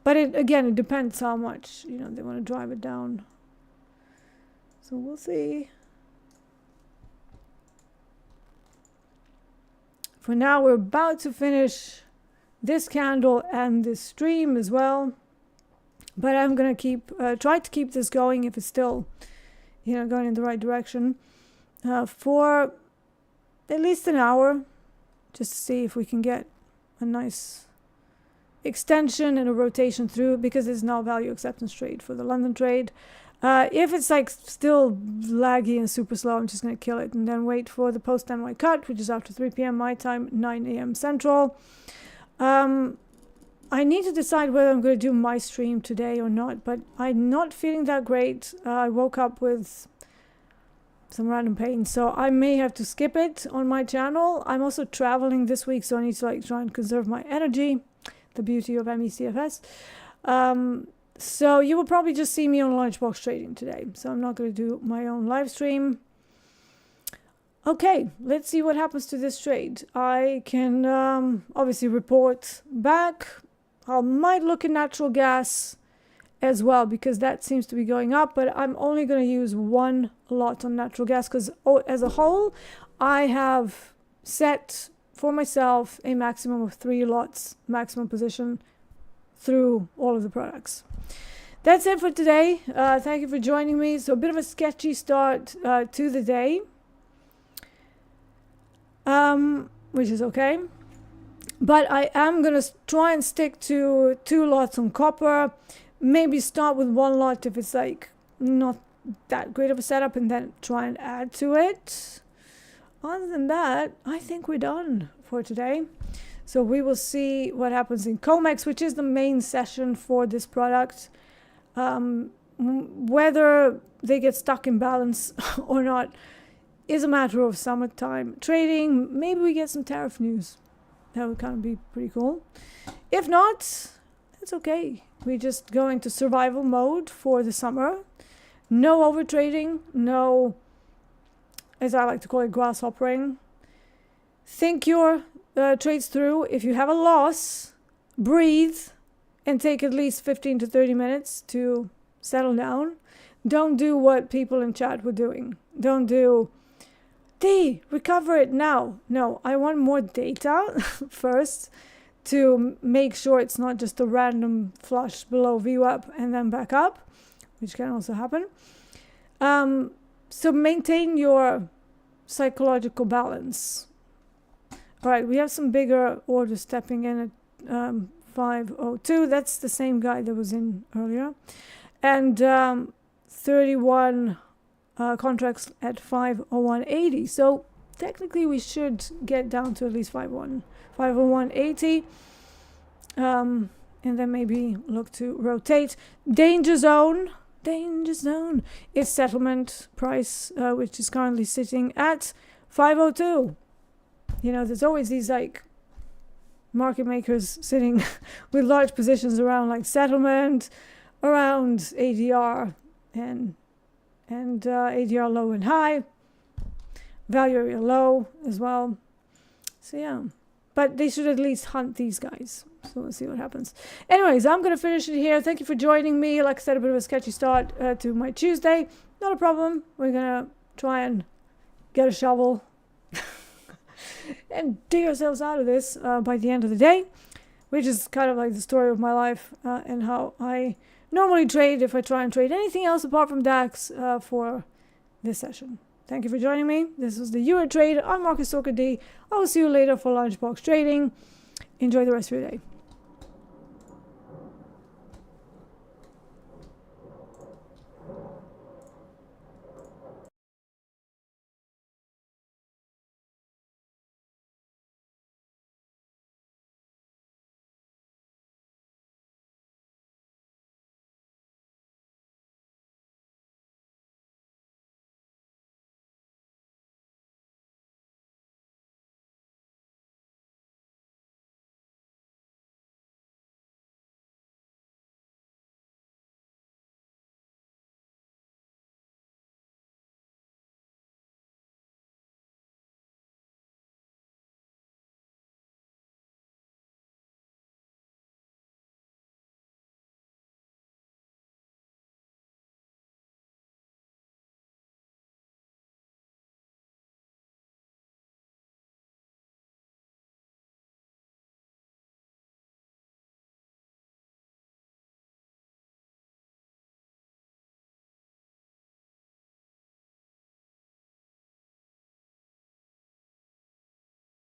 But it depends how much, you know, they want to drive it down. So we'll see. For now, we're about to finish this candle and this stream as well. But I'm going to try to keep this going if it's still, you know, going in the right direction for at least an hour, just to see if we can get a nice extension and a rotation through, because there's no value acceptance trade for the London trade. If it's like still laggy and super slow, I'm just going to kill it and then wait for the post NY cut, which is after 3 p.m. my time, 9 a.m. Central. I need to decide whether I'm going to do my stream today or not, but I'm not feeling that great. I woke up with some random pain, so I may have to skip it on my channel. I'm also traveling this week, so I need to like try and conserve my energy. The beauty of MECFS. So you will probably just see me on Lunchbox Trading today. So I'm not going to do my own live stream. Okay, let's see what happens to this trade. I can obviously report back. I might look at natural gas as well, because that seems to be going up, but I'm only going to use one lot on natural gas, because as a whole, I have set for myself a maximum of 3 lots, maximum position through all of the products. That's it for today. Thank you for joining me. So a bit of a sketchy start to the day, which is okay. But I am going to try and stick to 2 lots on copper. Maybe start with 1 lot if it's like not that great of a setup, and then try and add to it. Other than that, I think we're done for today. So we will see what happens in COMEX, which is the main session for this product. Whether they get stuck in balance or not is a matter of summertime trading. Maybe we get some tariff news. That would kind of be pretty cool. If not, that's okay. We just go into survival mode for the summer. No over trading, no, as I like to call it, grasshoppering. Think your trades through. If you have a loss, breathe and take at least 15 to 30 minutes to settle down. Don't do what people in chat were doing. Don't do, recover it now. No, I want more data first to make sure it's not just a random flush below VWAP and then back up, which can also happen. So maintain your psychological balance. All right, we have some bigger orders stepping in at 502. That's the same guy that was in earlier. And 31 contracts at 501.80. So technically we should get down to at least 501.80. And then maybe look to rotate. Danger zone is settlement price, which is currently sitting at 502. You know, there's always these like market makers sitting with large positions around like settlement, around ADR and ADR low and high, value area low as well. So yeah, but they should at least hunt these guys. So we'll see what happens. Anyways, I'm going to finish it here. Thank you for joining me. Like I said, a bit of a sketchy start to my Tuesday. Not a problem. We're going to try and get a shovel and dig ourselves out of this by the end of the day, which is kind of like the story of my life and how I normally trade if I try and trade anything else apart from DAX for this session. Thank you for joining me. This was the Euro Trade. I'm Marcus Stalker D. I will see you later for Lunchbox Trading. Enjoy the rest of your day.